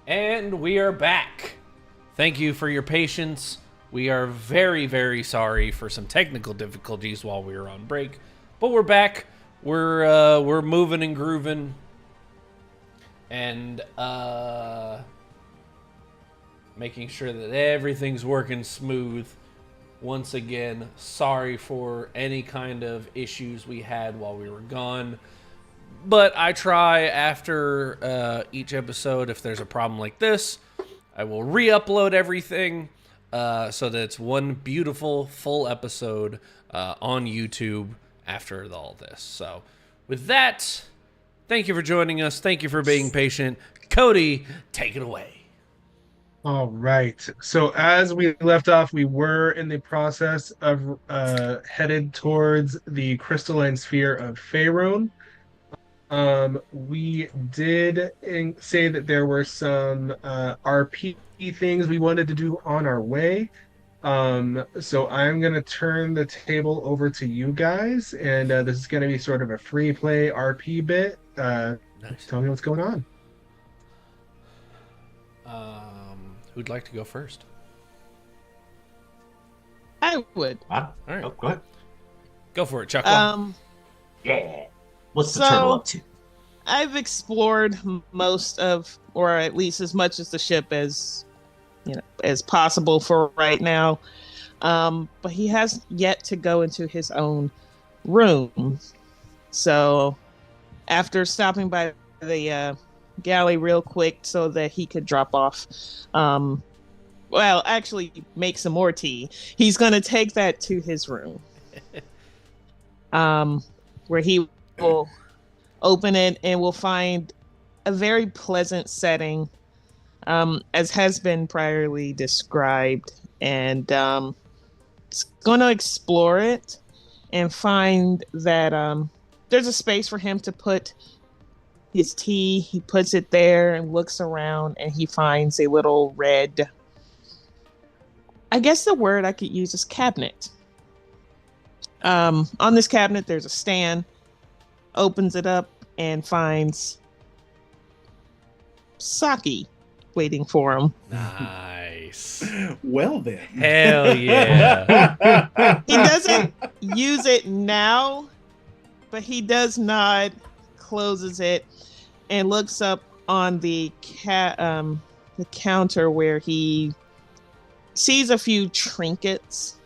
And we are back. Thank you for your patience. We are very, very sorry for some technical difficulties while we were on break, but we're back. We're moving and grooving, and making sure that everything's working smooth. Once again, sorry for any kind of issues we had while we were gone. But I try after each episode, if there's a problem like this, I will re-upload everything so that it's one beautiful full episode on YouTube after all this. So with that, thank you for joining us. Thank you for being patient. Cody, take it away. All right. So as we left off, we were in the process of headed towards the crystalline sphere of Faerun. We did say that there were some RP things we wanted to do on our way. So I'm going to turn the table over to you guys, and this is going to be sort of a free play RP bit. Nice. Tell me what's going on. Who'd like to go first? I would. All right. Oh, go ahead. Go for it, Chuck. Yeah. What's the turtle up to? I've explored most of, or at least as much as the ship as possible for right now. But he has yet to go into his own room. So after stopping by the galley real quick so that he could drop off, actually make some more tea, he's going to take that to his room. Where he will open it and will find a very pleasant setting, as has been priorly described, and it's going to explore it and find that there's a space for him to put his tea. He puts it there and looks around, and he finds a little red, I guess the word I could use is cabinet. On this cabinet, there's a stand. Opens it up and finds sake waiting for him. Nice. Well then. Hell yeah. He doesn't use it now, but he does nod, closes it, and looks up on the counter where he sees a few trinkets.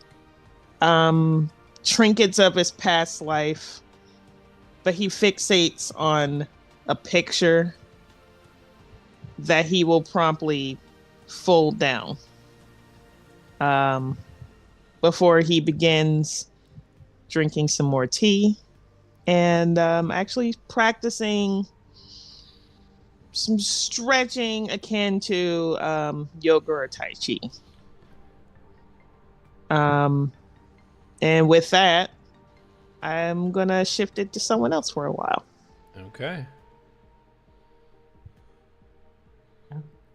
Trinkets of his past life, but he fixates on a picture that he will promptly fold down before he begins drinking some more tea and actually practicing some stretching akin to yoga or tai chi. And with that, I'm gonna shift it to someone else for a while. Okay.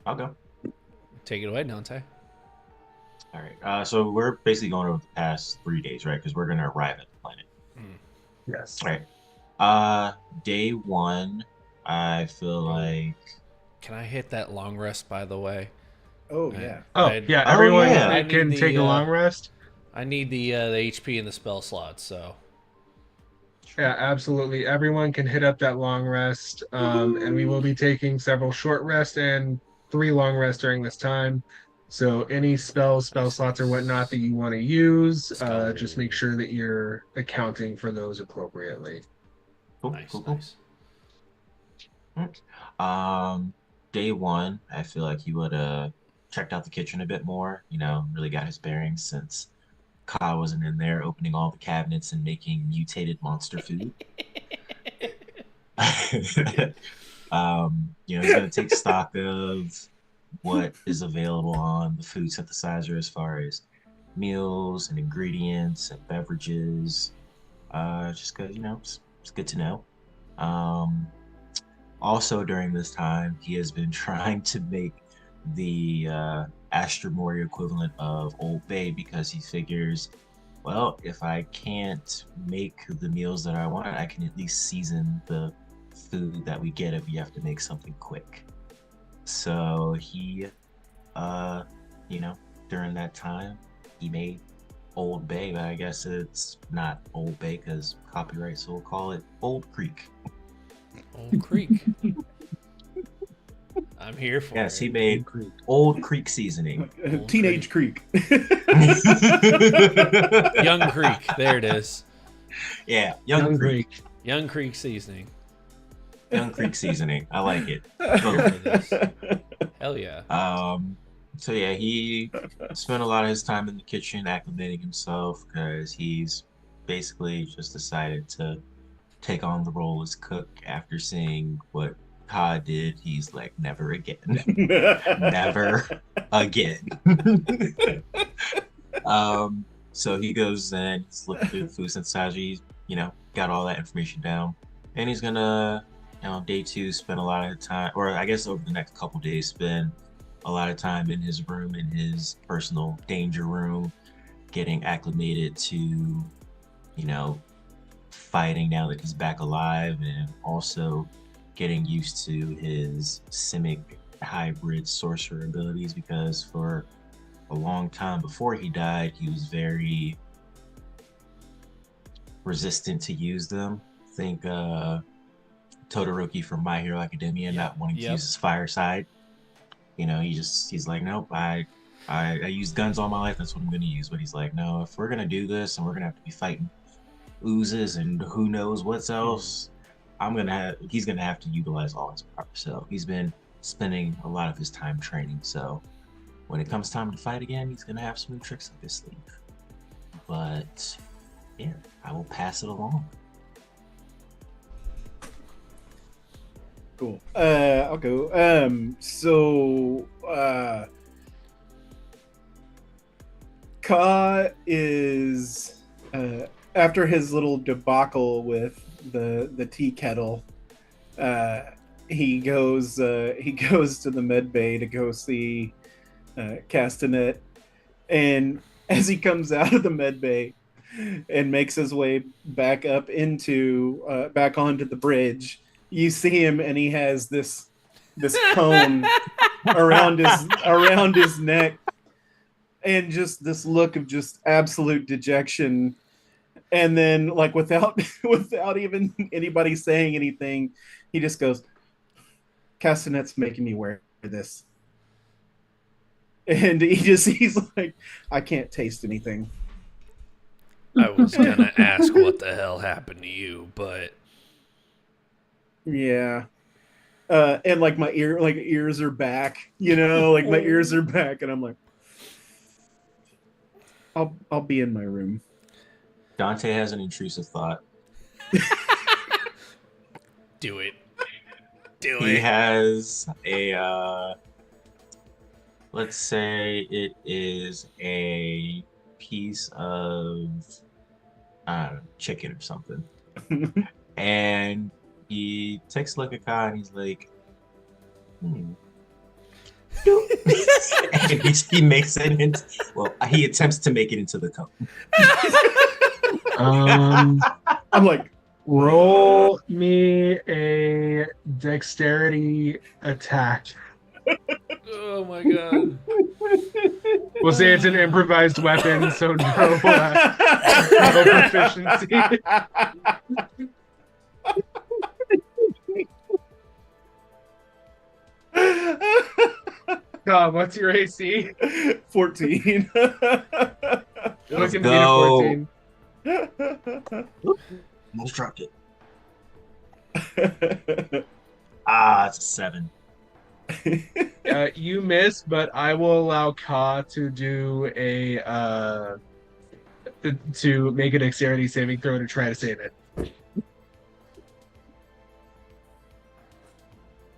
I'll go. Take it away, Dante. All right. So we're basically going over the past 3 days, right? Because we're gonna arrive at the planet. Yes. All right. Day 1, I feel like. Can I hit that long rest, by the way? Oh yeah. Yeah, Oh, everyone yeah. I can need take the, a long rest. I need the HP and the spell slots, so. Yeah, absolutely. Everyone can hit up that long rest. And we will be taking several short rests and 3 long rests during this time. So any spell slots or whatnot that you want to use, just make sure that you're accounting for those appropriately. Cool, Nice, cool, cool. nice. Day 1, I feel like he would checked out the kitchen a bit more. Really got his bearings since Ka wasn't in there opening all the cabinets and making mutated monster food. He's gonna take stock of what is available on the food synthesizer as far as meals and ingredients and beverages. Just because it's good to know. Also during this time, he has been trying to make the Astra Mori equivalent of Old Bay because he figures, well, if I can't make the meals that I want, I can at least season the food that we get if we have to make something quick. So he, during that time, he made Old Bay, but I guess it's not Old Bay because copyright, so we'll call it Old Creek. Old Creek. I'm here for it. Yes, he made Old Creek seasoning. Teenage Creek. Young Creek. There it is. Yeah, Young Creek. Young Creek seasoning. Young Creek seasoning. I like it. Here for this. Hell yeah. So yeah, he spent a lot of his time in the kitchen acclimating himself because he's basically just decided to take on the role as cook after seeing what Ka did. He's like, never again. Never again. So he goes and he's looking through the food synthesizer. He's, got all that information down. And he's gonna, day 2, spend a lot of time, or I guess over the next couple days, spend a lot of time in his room, in his personal danger room, getting acclimated to, fighting now that he's back alive, and also getting used to his simic hybrid sorcerer abilities, because for a long time before he died, he was very resistant to use them. Think Todoroki from My Hero Academia, not wanting to use his fire side. He's like, nope, I used guns all my life, that's what I'm gonna use. But he's like, no, if we're gonna do this and we're gonna have to be fighting oozes and who knows what's else, he's gonna have to utilize all his power. So he's been spending a lot of his time training. So when it comes time to fight again, he's gonna have some new tricks up his sleeve. But yeah, I will pass it along. Cool. I'll go. Ka is after his little debacle with the tea kettle. He goes to the med bay to go see Castanet, and as he comes out of the med bay and makes his way back up back onto the bridge, you see him and he has this cone around his neck, and just this look of just absolute dejection. And then, like, without even anybody saying anything, he just goes, Castanet's making me wear this. And he's like, I can't taste anything. I was gonna ask what the hell happened to you, but yeah. And like my ears are back, like my ears are back, and I'm like, I'll be in my room. Dante has an intrusive thought. do it. Do He it. has a let's say it is a piece of I don't know, chicken or something. And he takes a look at Kai and he's like, hmm. And he makes it into, well, he attempts to make it into the cone. I'm like, Roll me a dexterity attack. Oh my god. We'll say it's an improvised weapon, so no proficiency. God, what's your AC? 14. Looking to beat a go. 14. Almost dropped it. It's a 7. You miss, but I will allow Ka to do to make a dexterity saving throw to try to save it.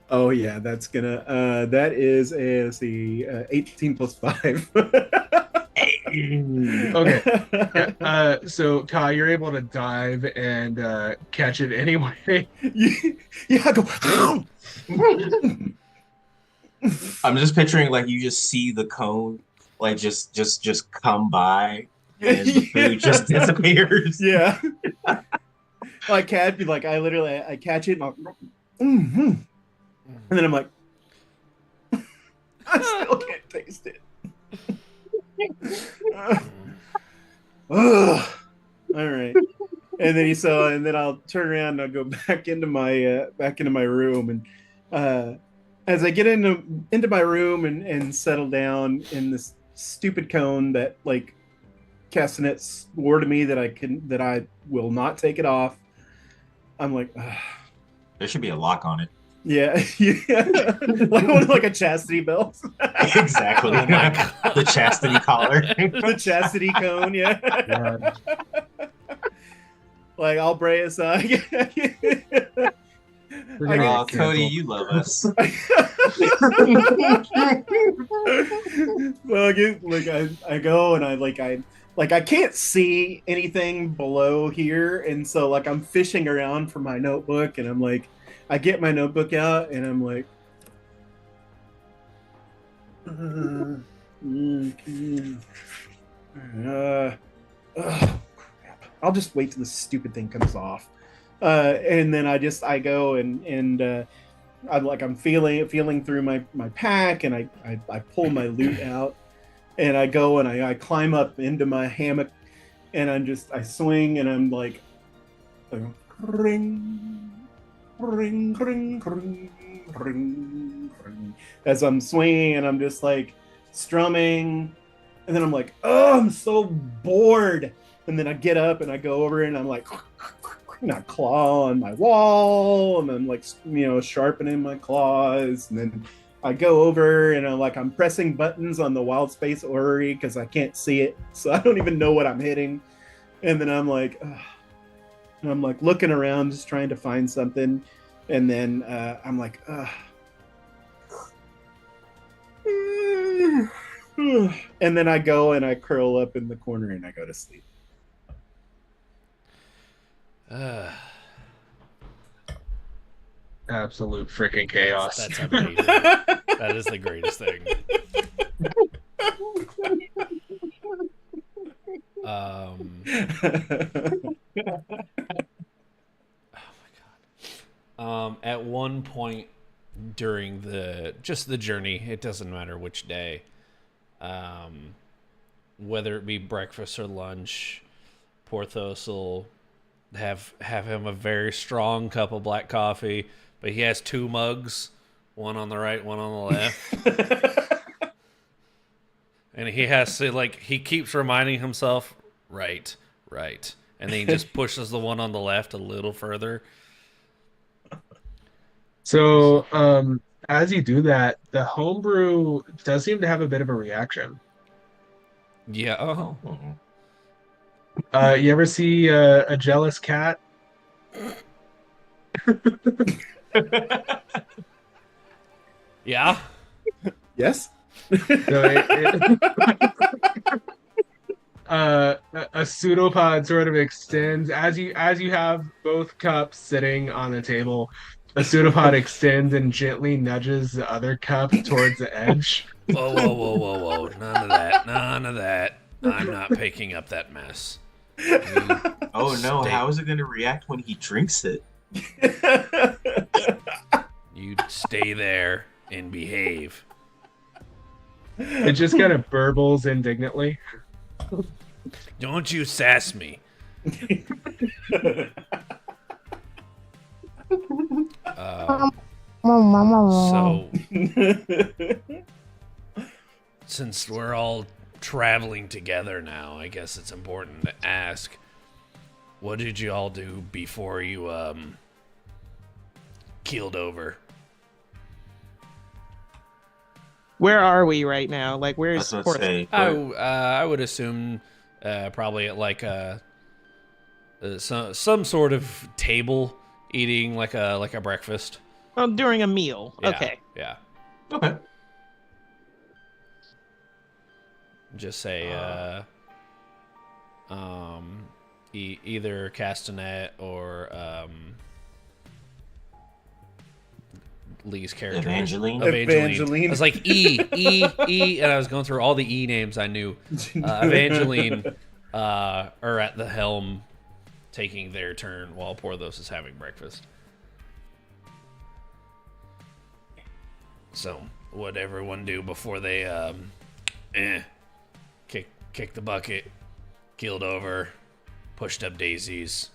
Oh yeah, that's gonna that is a let's see, 18 plus 5. Okay. Yeah, so Ka, you're able to dive and catch it anyway. Yeah, I go. I'm just picturing like you just see the cone like just come by and the food just disappears. Yeah. Like cat be like I catch it and I'll and then I'm like I still can't taste it. Ugh. All right. And then I'll turn around and I'll go back into my room and as I get into my room and settle down in this stupid cone that like Castanet swore to me that I will not take it off. I'm like, ugh. There should be a lock on it. Yeah, yeah. like a chastity belt. Exactly. Oh my God. The chastity collar. The chastity cone, yeah. God. Like I'll bray aside. We're gonna Oh, get Cody, canceled. you love us. Well, I go and I can't see anything below here, and so like I'm fishing around for my notebook, and I'm like, I get my notebook out, and I'm like, crap. I'll just wait till this stupid thing comes off, and then I go and I'm feeling through my pack, and I pull my loot out, and I go and I climb up into my hammock, and I swing, and I'm like, ring, ring, ring, ring, ring, ring, as I'm swinging, and I'm just like strumming, and then I'm like, oh, I'm so bored, and then I get up and I go over and I'm like, not claw on my wall, and I'm like, sharpening my claws, and then I go over and I'm pressing buttons on the wild space orrery because I can't see it, so I don't even know what I'm hitting, and then I'm like, ugh. And I'm like looking around, just trying to find something, and then I'm like, ugh. And then I go and I curl up in the corner and I go to sleep. Absolute freaking chaos. That's amazing. That is the greatest thing. Oh my god. At one point during the journey, it doesn't matter which day, whether it be breakfast or lunch, Porthos will have him a very strong cup of black coffee, but he has 2 mugs, one on the right, one on the left. And he has to, he keeps reminding himself, right. And then he just pushes the one on the left a little further. So, as you do that, the homebrew does seem to have a bit of a reaction. Yeah. Oh. You ever see a jealous cat? Yeah. Yes. So a pseudopod sort of extends as you have both cups sitting on the table. A pseudopod extends and gently nudges the other cup towards the edge. Whoa, whoa, whoa, whoa, whoa. None of that. None of that. I'm not picking up that mess. You Oh no, stay, how is it gonna react when he drinks it? you stay there and behave. It just kind of burbles indignantly. Don't you sass me. So, since we're all traveling together now, I guess it's important to ask, what did you all do before you keeled over? Where are we right now? Like, where's That's what I'd say. I would assume probably at like some sort of table eating like a breakfast. Oh, during a meal. Yeah, Okay. Yeah. Okay. Just say either Castanet or Lee's character. Evangeline. Evangeline. I was like E, and I was going through all the E names I knew. Evangeline are at the helm, taking their turn while Porthos is having breakfast. So, what'd everyone do before they kick the bucket, keeled over, pushed up daisies?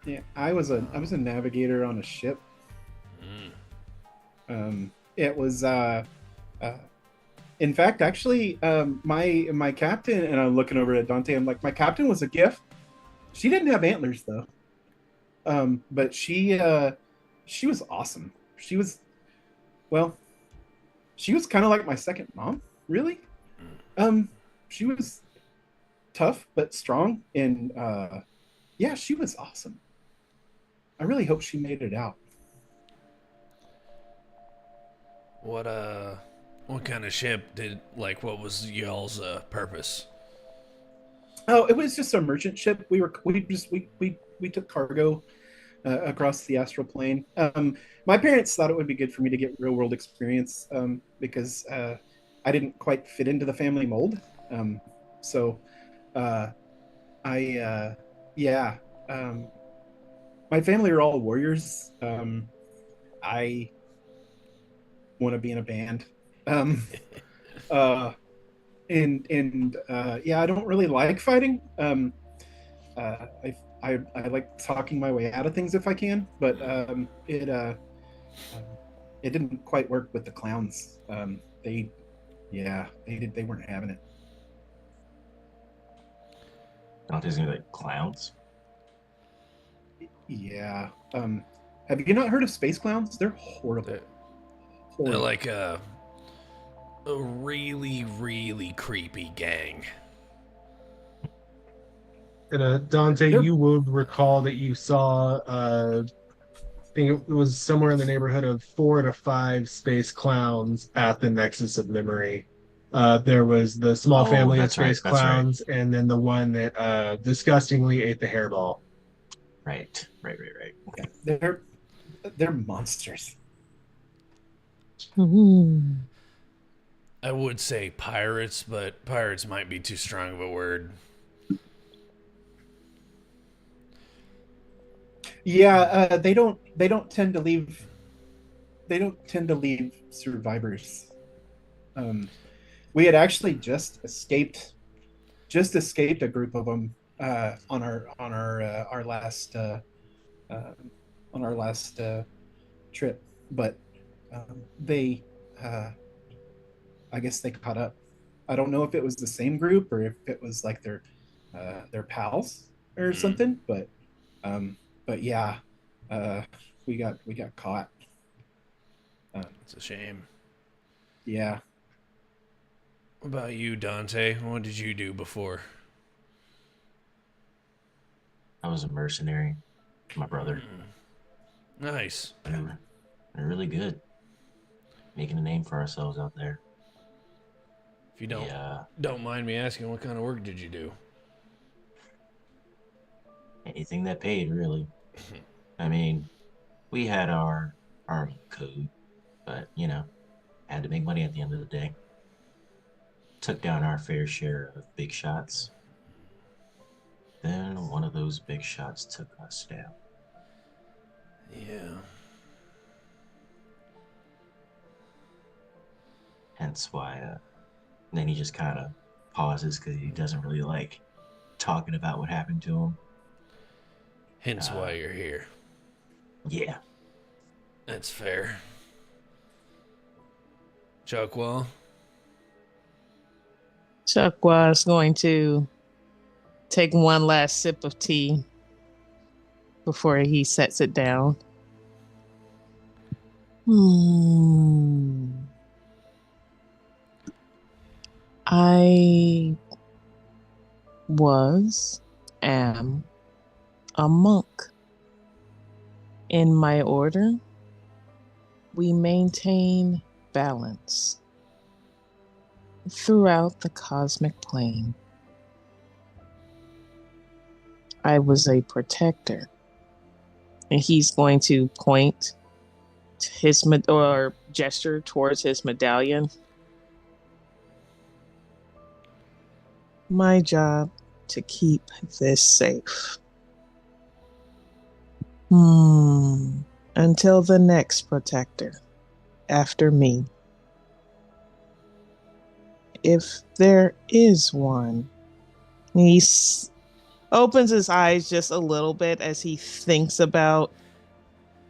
Yeah, I was a navigator on a ship. It was in fact, actually, my captain, and I'm looking over at Dante, I'm like, my captain was a gift. She didn't have antlers though. But she was awesome. She was kind of like my second mom, really. She was tough but strong, and yeah, she was awesome. I really hope she made it out. What kind of ship what was y'all's purpose? Oh, it was just a merchant ship. We took cargo across the astral plane. My parents thought it would be good for me to get real world experience because I didn't quite fit into the family mold. My family are all warriors. I want to be in a band. Yeah, I don't really like fighting. I like talking my way out of things if I can, but it didn't quite work with the clowns. They weren't having it. Dante's gonna be like clowns. Yeah. Have you not heard of space clowns? They're horrible. They're like a really, really creepy gang. And Dante, you would recall that you saw, I think it was somewhere in the neighborhood of 4 to 5 space clowns at the Nexus of Memory. There was the small family of space clowns, and then the one that disgustingly ate the hairball. Right. Yeah, they're monsters. I would say pirates, but pirates might be too strong of a word. Yeah, they don't tend to leave. They don't tend to leave survivors. We had actually just escaped a group of them on our last trip, but they I guess they caught up. I don't know if it was the same group or if it was like their pals or something, but yeah, we got caught. It's a shame. Yeah. What about you, Dante? What did you do before? I was a mercenary. My brother. Nice. We're really good. Making a name for ourselves out there. If you don't mind me asking, what kind of work did you do? Anything that paid, really. I mean, we had our code, but had to make money at the end of the day. Took down our fair share of big shots. Then one of those big shots took us down. Yeah. Hence why, then he just kind of pauses because he doesn't really like talking about what happened to him. Hence why you're here. Yeah. That's fair. Chuckwell? Chuck was going to take one last sip of tea before he sets it down. I am a monk. In my order, we maintain balance throughout the cosmic plane. I was a protector, and he's going to point to his or gesture towards his medallion. My job to keep this safe. Until the next protector after me. If there is one. He opens his eyes just a little bit as he thinks about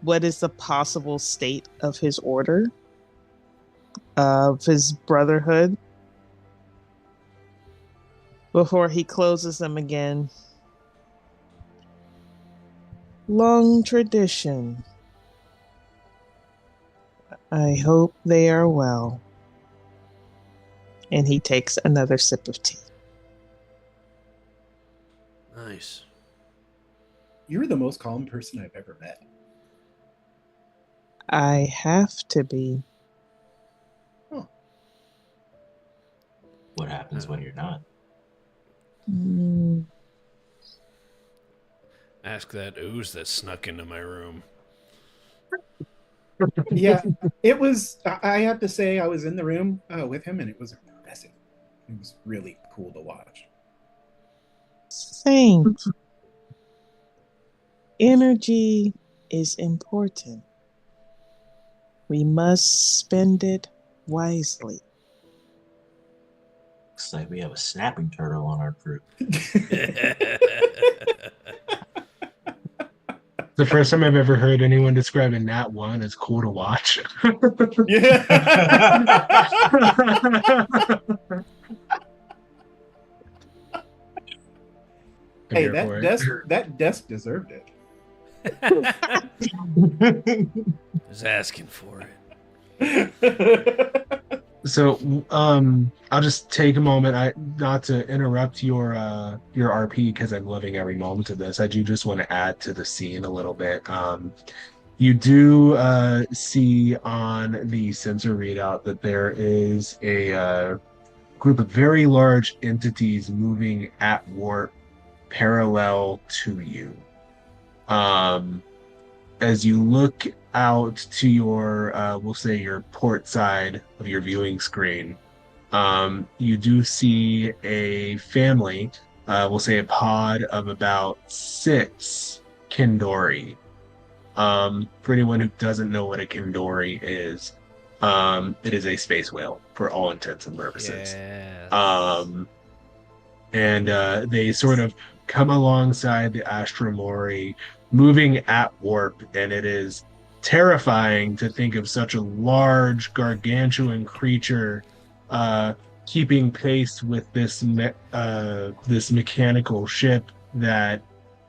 what is the possible state of his order, of his brotherhood, before he closes them again. Long tradition. I hope they are well. And he takes another sip of tea. Nice. You're the most calm person I've ever met. I have to be. Huh. What happens when you're not? Ask that ooze that snuck into my room. Yeah, it was. I have to say, I was in the room with him, and it was impressive. It was really cool to watch. Thank you. Energy is important. We must spend it wisely. Looks like we have a snapping turtle on our crew. The first time I've ever heard anyone describe a Nat 1 as cool to watch. Yeah. Hey, that desk deserved it. Was asking for it. So, I'll just take a moment, not to interrupt your RP because I'm loving every moment of this. I do just want to add to the scene a little bit. You do see on the sensor readout that there is a group of very large entities moving at warp parallel to you. As you look out to your, we'll say your port side of your viewing screen, you do see a family, we'll say a pod of about 6 Kindori. For anyone who doesn't know what a Kindori is, it is a space whale for all intents and purposes. Yes. And they sort of come alongside the Astra Mori, moving at warp, and it is terrifying to think of such a large, gargantuan creature keeping pace with this mechanical ship that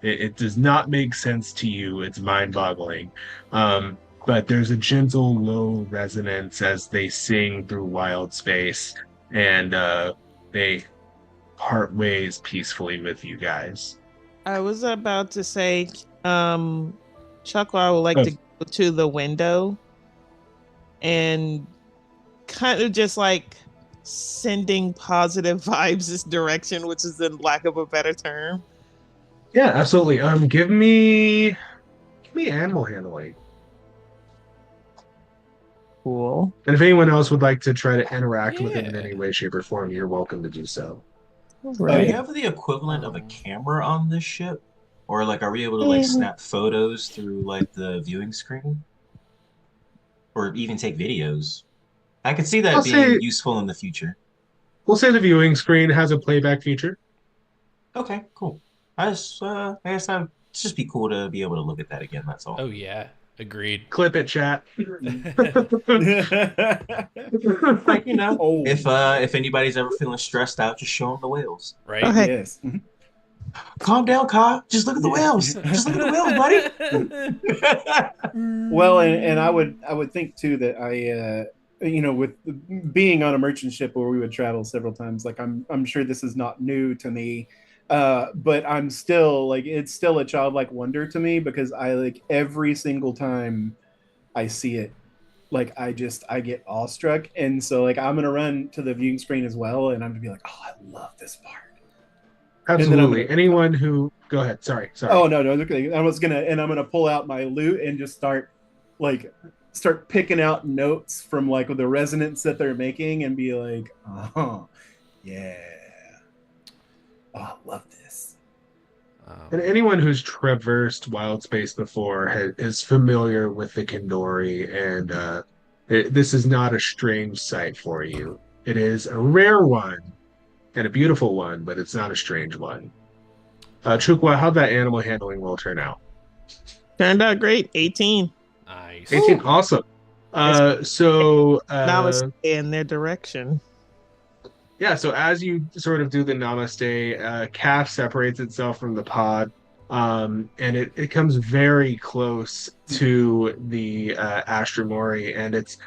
it does not make sense to you. It's mind-boggling. But there's a gentle, low resonance as they sing through wild space, and they part ways peacefully with you guys. I was about to say, Chuck, I would like to to the window and kind of just like sending positive vibes this direction, which is in lack of a better term. Yeah, absolutely. Give me animal handling. Cool. And if anyone else would like to try to interact with it in Yeah. any way, shape, or form, you're welcome to do so. All Do right. you have the equivalent of a camera on this ship? Or like are we able to like snap photos through like the viewing screen? Or even take videos? I could see that I'll being say- useful in the future. We'll say the viewing screen has a playback feature. Okay, cool. I guess I'd just be cool to be able to look at that again, that's all. Oh yeah, agreed. Clip it, chat. Like, you know, Oh. if anybody's ever feeling stressed out, just show them the whales. Right? Okay. Yes. Calm down, Ka. Just look at the whales. Just look at the whales, buddy. Well, and I would think too that with being on a merchant ship where we would travel several times, like I'm sure this is not new to me, but I'm still like it's still a childlike wonder to me because I like every single time I see it, like I get awestruck, and so like I'm gonna run to the viewing screen as well, and I'm gonna be like, oh, I love this part. Absolutely. Anyone who go ahead. Sorry. Oh no, okay. I'm gonna pull out my lute and just start picking out notes from like the resonance that they're making and be like, oh yeah. Oh, I love this. And anyone who's traversed wild space before is familiar with the Kindori, and this is not a strange sight for you. It is a rare one and a beautiful one, but it's not a strange one. Chukwa, how'd that animal handling roll turn out? Turned out great. 18. Nice. 18, awesome. Namaste in their direction. Yeah, so as you sort of do the namaste, calf separates itself from the pod, and it comes very close to the Astra Mori, and its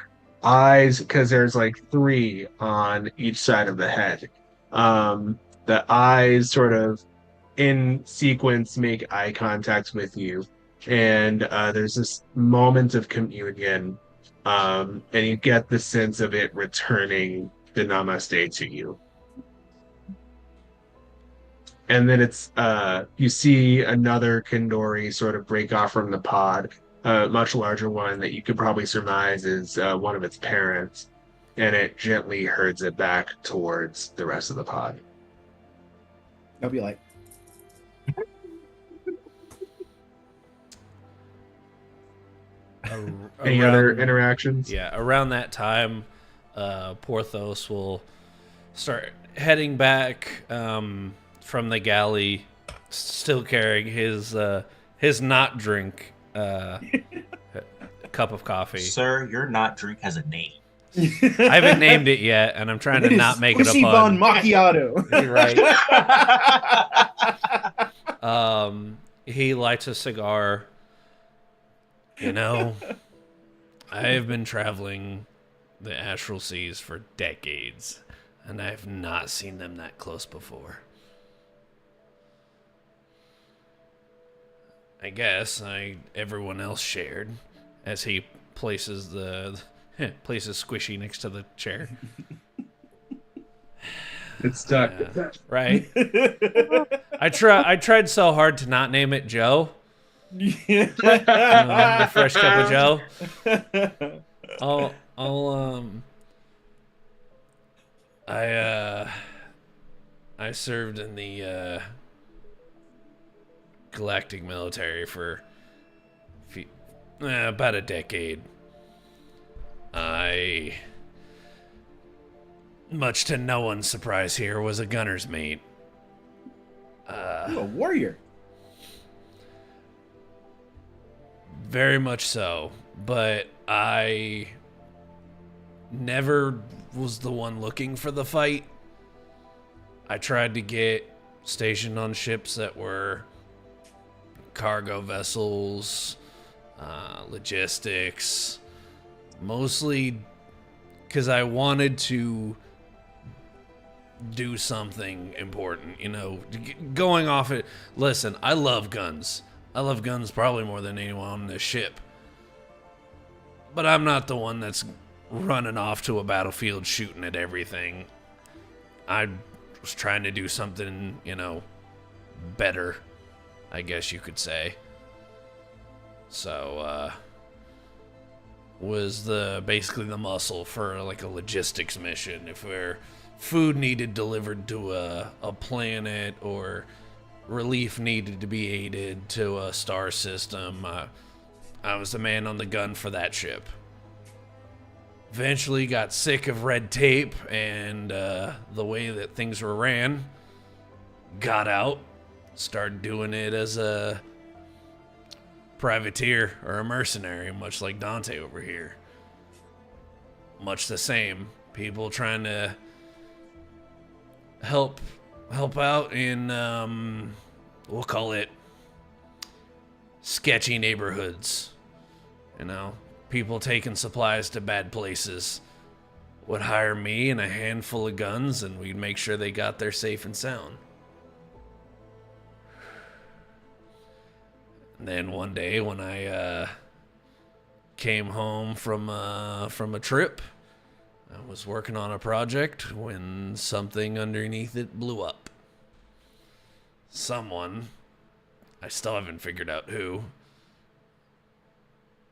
eyes, because there's like 3 on each side of the head. The eyes sort of in sequence make eye contact with you, and there's this moment of communion, and you get the sense of it returning the namaste to you. And then it's you see another Kindori sort of break off from the pod, a much larger one that you could probably surmise is one of its parents, and it gently herds it back towards the rest of the pod. I'll be like, Any other interactions? Yeah, around that time, Porthos will start heading back from the galley, still carrying his not drink cup of coffee. Sir, your not drink has a name. I haven't named it yet, and I'm trying to not make it a Squishy pun. Bon Macchiato. You're right. He lights a cigar. You know, I have been traveling the astral seas for decades, and I have not seen them that close before. I guess everyone else shared, as he places places Squishy next to the chair. It's stuck. Right. I tried so hard to not name it Joe. The fresh cup of Joe. I served in the galactic military for about a decade. I, much to no one's surprise here, was a gunner's mate. You're a warrior. Very much so, but I never was the one looking for the fight. I tried to get stationed on ships that were cargo vessels, logistics, mostly because I wanted to do something important, you know, going off it. Listen, I love guns. I love guns probably more than anyone on this ship. But I'm not the one that's running off to a battlefield shooting at everything. I was trying to do something, better, I guess you could say. So, was basically the muscle for like a logistics mission. If food needed delivered to a planet or relief needed to be aided to a star system, I was the man on the gun for that ship. Eventually got sick of red tape and the way that things were ran. Got out, started doing it as a privateer or a mercenary, much like Dante over here. Much the same. People trying to help out in, we'll call it sketchy neighborhoods. People taking supplies to bad places would hire me and a handful of guns, and we'd make sure they got there safe and sound. And then one day when I came home from a trip, I was working on a project when something underneath it blew up. Someone, I still haven't figured out who,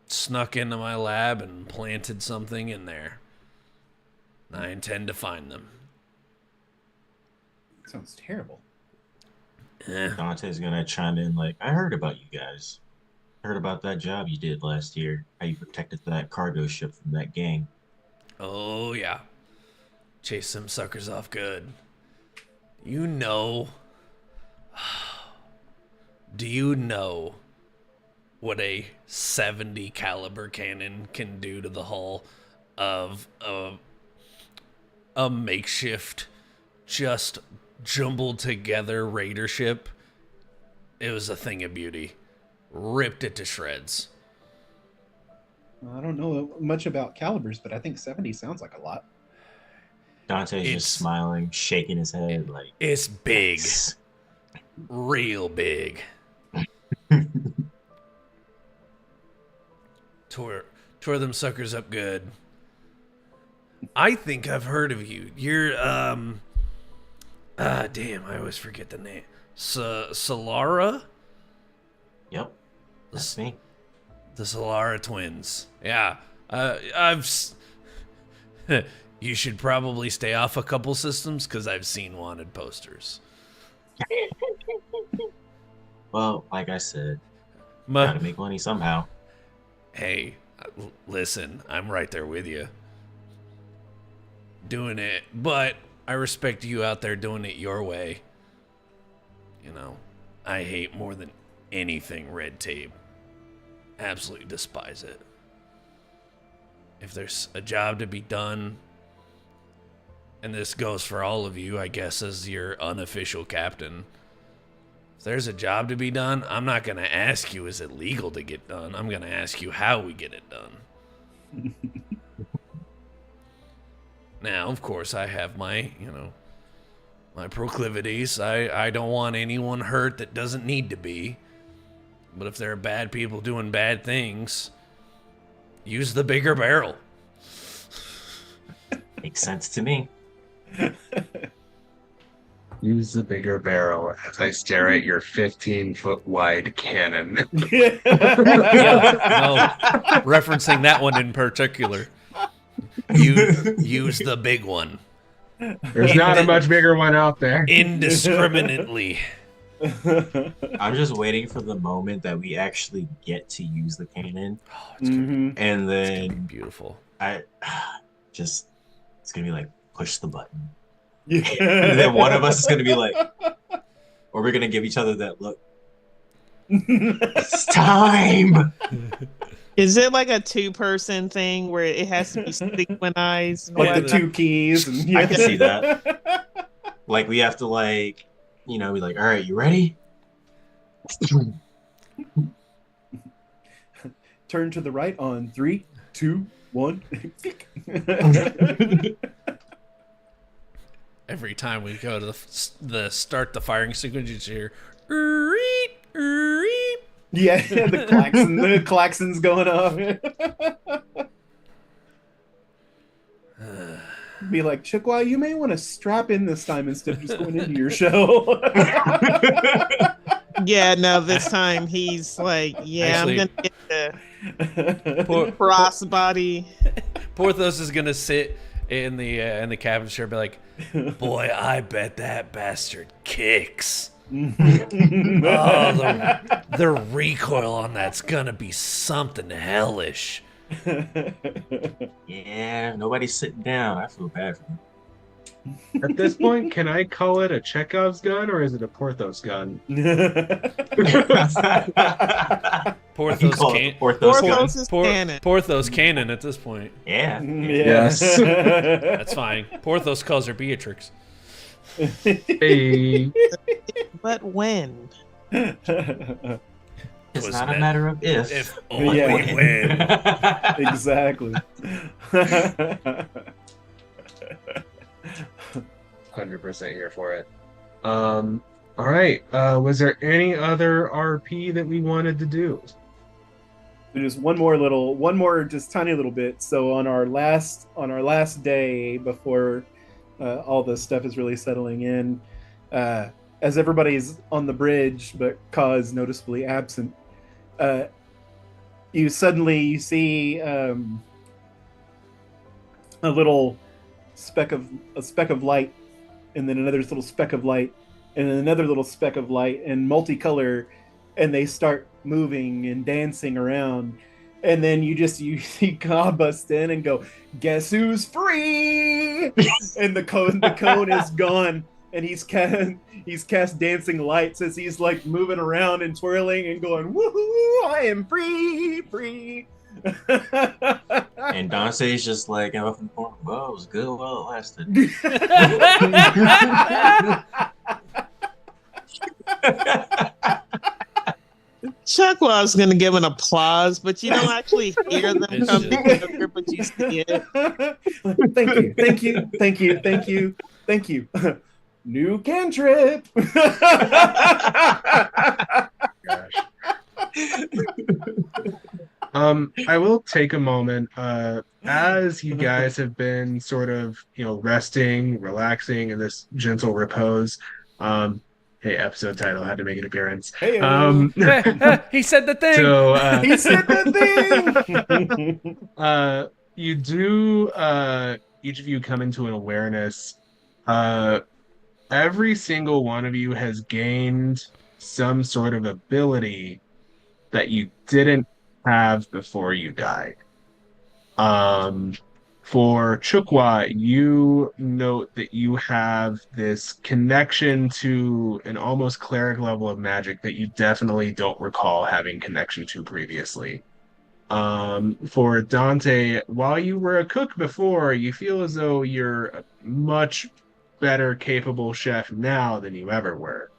snuck into my lab and planted something in there. I intend to find them. Sounds terrible. Dante's gonna chime in like, I heard about you guys. I heard about that job you did last year. How you protected that cargo ship from that gang. Oh, yeah. Chase them suckers off good. Do you know what a 70 caliber cannon can do to the hull of a makeshift, just jumbled together raider ship? It was a thing of beauty. Ripped it to shreds. I don't know much about calibers, but I think 70 sounds like a lot. Dante's just smiling, shaking his head like... It's big. Real big. Tore them suckers up good. I think I've heard of you. You're, damn, I always forget the name. Solara? Yep, that's me. The Solara twins. Yeah, you should probably stay off a couple systems, because I've seen wanted posters. Well, like I said, gotta make money somehow. Hey, listen, I'm right there with you. Doing it, but I respect you out there doing it your way. I hate more than anything red tape. Absolutely despise it. If there's a job to be done, and this goes for all of you, I guess, as your unofficial captain. If there's a job to be done, I'm not going to ask you, is it legal to get done? I'm going to ask you how we get it done. Now, of course, I have my, my proclivities. I don't want anyone hurt that doesn't need to be. But if there are bad people doing bad things, use the bigger barrel. Makes sense to me. Use the bigger barrel as I stare at your 15-foot wide cannon. Yeah, no, referencing that one in particular. Use the big one. There's not a much bigger one out there. Indiscriminately. I'm just waiting for the moment that we actually get to use the cannon. Oh, it's gonna, and then it's gonna be beautiful. It's gonna be like, push the button. And then one of us is gonna be like, or we're gonna give each other that look. It's time. Is it like a two-person thing where it has to be synchronized? Like the two keys? And, I can see that. Like, we have to, like, be like, all right, you ready? Turn to the right on 3, 2, 1. Every time we go to the start the firing sequence, you hear, "Eeeet, eeeet." Yeah, the klaxon's going off. be like, Chukwa, you may want to strap in this time instead of just going into your show. Yeah, no, this time he's like, yeah, Actually, I'm gonna get the Por- crossbody. Porthos is gonna sit in the cabin chair, and be like, "Boy, I bet that bastard kicks. Oh, the recoil on that's gonna be something hellish." Yeah, nobody's sitting down. I feel bad for them. At this point, can I call it a Chekhov's gun or is it a Porthos gun? Porthos Call it can't. Porthos gun. Porthos is canon. Porthos canon at this point. Yeah. Yes. That's fine. Porthos calls her Beatrix. Hey. But when? It's Was not a meant- matter of if. If only Yeah. when. Exactly. 100% here for it. All right. Was there any other RP that we wanted to do? There's one more just tiny little bit. So on our last day before all this stuff is really settling in, as everybody's on the bridge but Ka is noticeably absent, you see a little speck of light, and then another little speck of light, and then another little speck of light, and multicolor, and they start moving and dancing around, and then you see Ka bust in and go, "Guess who's free?" And the cone is gone, and he's cast dancing lights as he's like moving around and twirling and going, "Woohoo! I am free." And Dante's just like, well, it was good while it lasted. Chuckwell's gonna give an applause, but you don't actually hear them It's come just- together, but you see it. Thank you. New cantrip. Gosh. I will take a moment, as you guys have been sort of, resting, relaxing in this gentle repose. Hey, episode title had to make an appearance. Hey, He said the thing. So, he said the thing. you do, each of you come into an awareness. Every single one of you has gained some sort of ability that you didn't have before you died. For Chukwa, you note that you have this connection to an almost cleric level of magic that you definitely don't recall having connection to previously. For Dante, while you were a cook before, you feel as though you're a much better capable chef now than you ever were.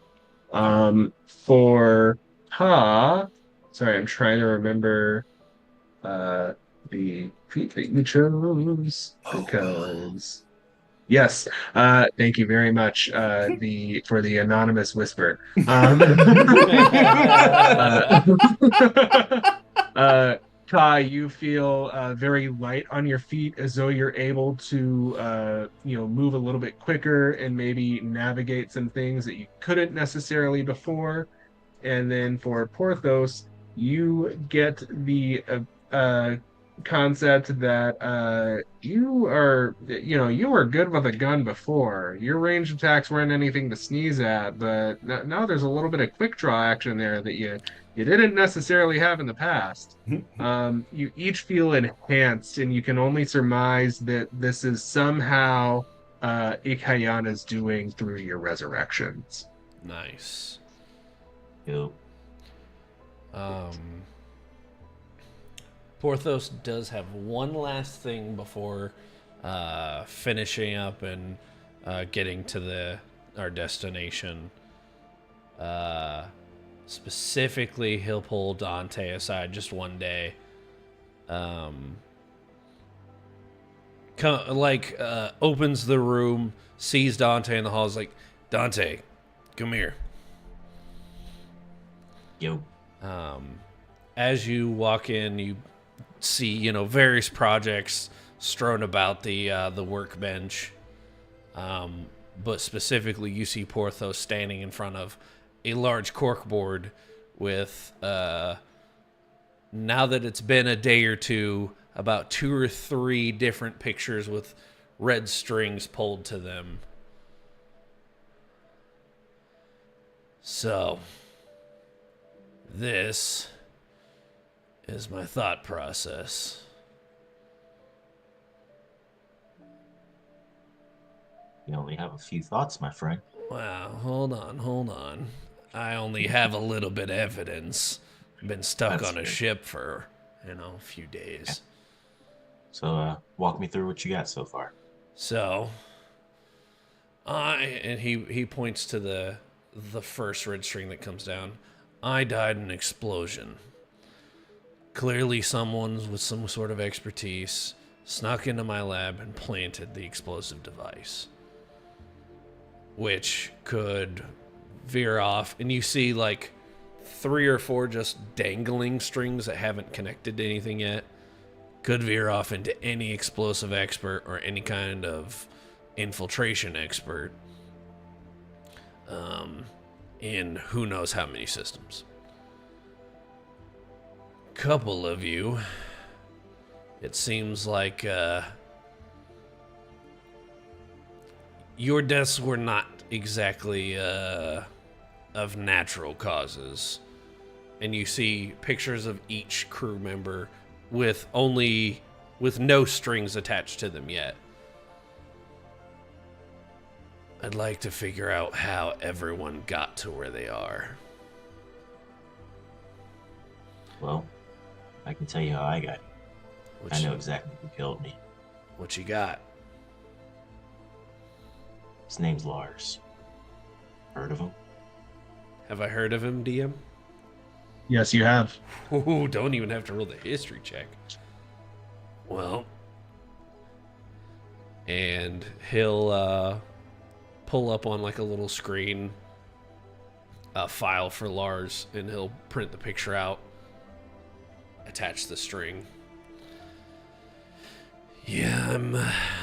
For Ha, sorry, I'm trying to remember the feat that you chose because yes, thank you very much for the anonymous whisper. Kai, you feel very light on your feet, as though you're able to move a little bit quicker and maybe navigate some things that you couldn't necessarily before. And then for Porthos, you get the concept that you were good with a gun before. Your range attacks weren't anything to sneeze at, but now there's a little bit of quick draw action there that you didn't necessarily have in the past. You each feel enhanced, and you can only surmise that this is somehow Ikayana's doing through your resurrections. Nice. Yep. Porthos does have one last thing before finishing up and getting to our destination. Specifically, he'll pull Dante aside just one day. Opens the room, sees Dante in the hall, is like, "Dante, come here." Yo. As you walk in, you see, various projects strewn about the workbench. But specifically, you see Porthos standing in front of a large corkboard with, now that it's been a day or two, about 2 or 3 different pictures with red strings pulled to them. So, this is my thought process. You only have a few thoughts, my friend. Wow, hold on. I only have a little bit of evidence. Been stuck That's on a good. ship for, a few days. So, walk me through what you got so far. So, he points to the first red string that comes down. I died in an explosion. Clearly someone with some sort of expertise snuck into my lab and planted the explosive device, which could veer off, and you see like 3 or 4 just dangling strings that haven't connected to anything yet. Could veer off into any explosive expert or any kind of infiltration expert in who knows how many systems. Couple of you, it seems like your deaths were not exactly of natural causes. And you see pictures of each crew member with no strings attached to them yet. I'd like to figure out how everyone got to where they are. Well, I can tell you how I got here. I know exactly who killed me. What you got? His name's Lars. Heard of him? Have I heard of him, DM? Yes, you have. Ooh, don't even have to roll the history check. Well, and he'll pull up on like a little screen a file for Lars, and he'll print the picture out, attach the string. Yeah,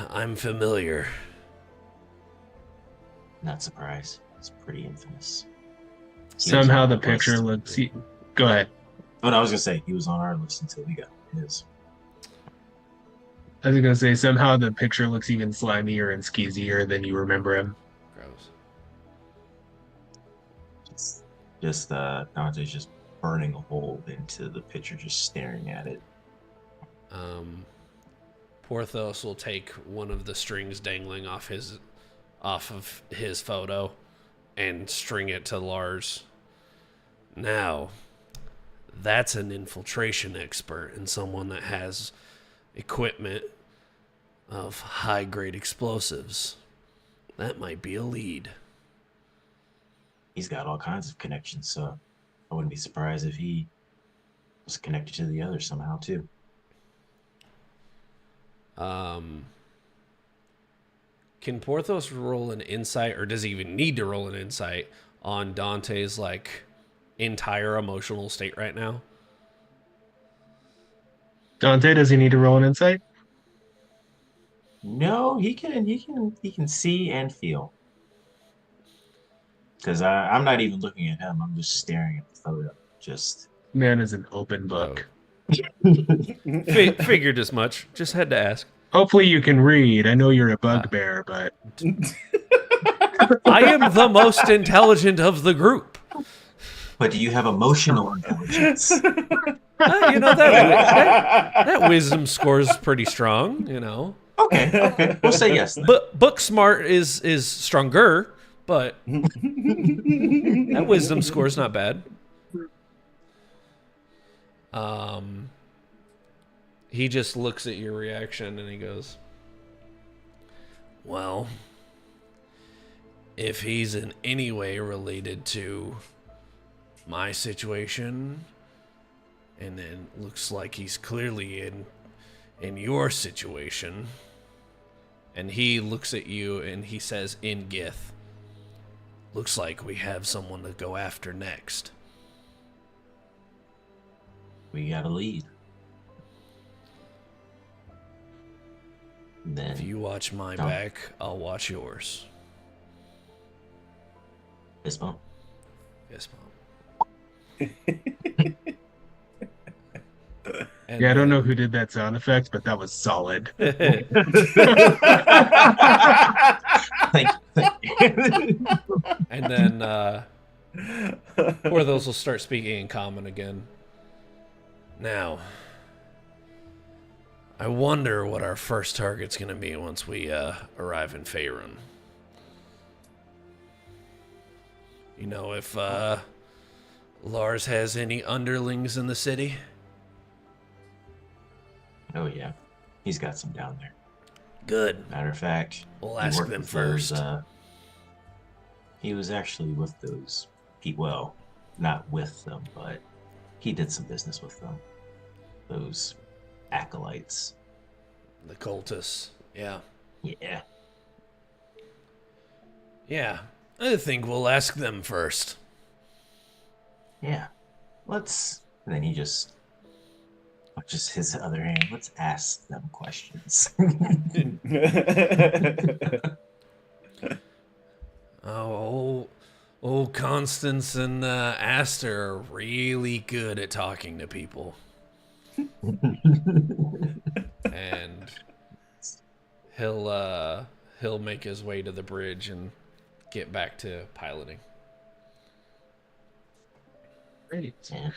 I'm familiar. Not surprised. It's pretty infamous. Somehow the He was on our picture list. looks. Go ahead. Oh, no, I was gonna say he was on our list until we got his. I was gonna say somehow the picture looks even slimier and skeezier than you remember him. Gross. Just Dante's just burning a hole into the picture, just staring at it. Porthos will take one of the strings dangling off of his photo and string it to Lars. Now, that's an infiltration expert and someone that has equipment of high-grade explosives. That might be a lead. He's got all kinds of connections, so I wouldn't be surprised if he was connected to the others somehow too. Can Porthos roll an insight, or does he even need to roll an insight on Dante's like entire emotional state right now? Dante, does he need to roll an insight? No, he can see and feel. Because I'm not even looking at him. I'm just staring at the photo. Just Man is an open book. Figured as much. Just had to ask. Hopefully you can read. I know you're a bugbear, but I am the most intelligent of the group. But do you have emotional intelligence? That wisdom score is pretty strong. Okay. We'll say yes then. But book smart is stronger, but that wisdom score is not bad. He just looks at your reaction and he goes, well, if he's in any way related to my situation, and then looks like he's clearly in your situation, and he looks at you and he says in Gith, looks like we have someone to go after next. We got a lead. then If you watch my back, I'll watch yours. fist bump. Yes, Mom. Yeah, I don't know who did that sound effect, but that was solid. Thank you. And then Porthos will start speaking in common again. Now, I wonder what our first target's going to be once we arrive in Faerun. You know, if Lars has any underlings in the city? Oh yeah, he's got some down there. Good. Matter of fact, We'll he ask worked them with those, first. he was actually with those people. Well, not with them, but he did some business with them. Those acolytes. The cultists. Yeah. Yeah. Yeah. I think we'll ask them first. Yeah. Let's. And then he just his other hand. Let's ask them questions. Old Constance and Astor are really good at talking to people. And he'll make his way to the bridge and get back to piloting. Great. Yeah.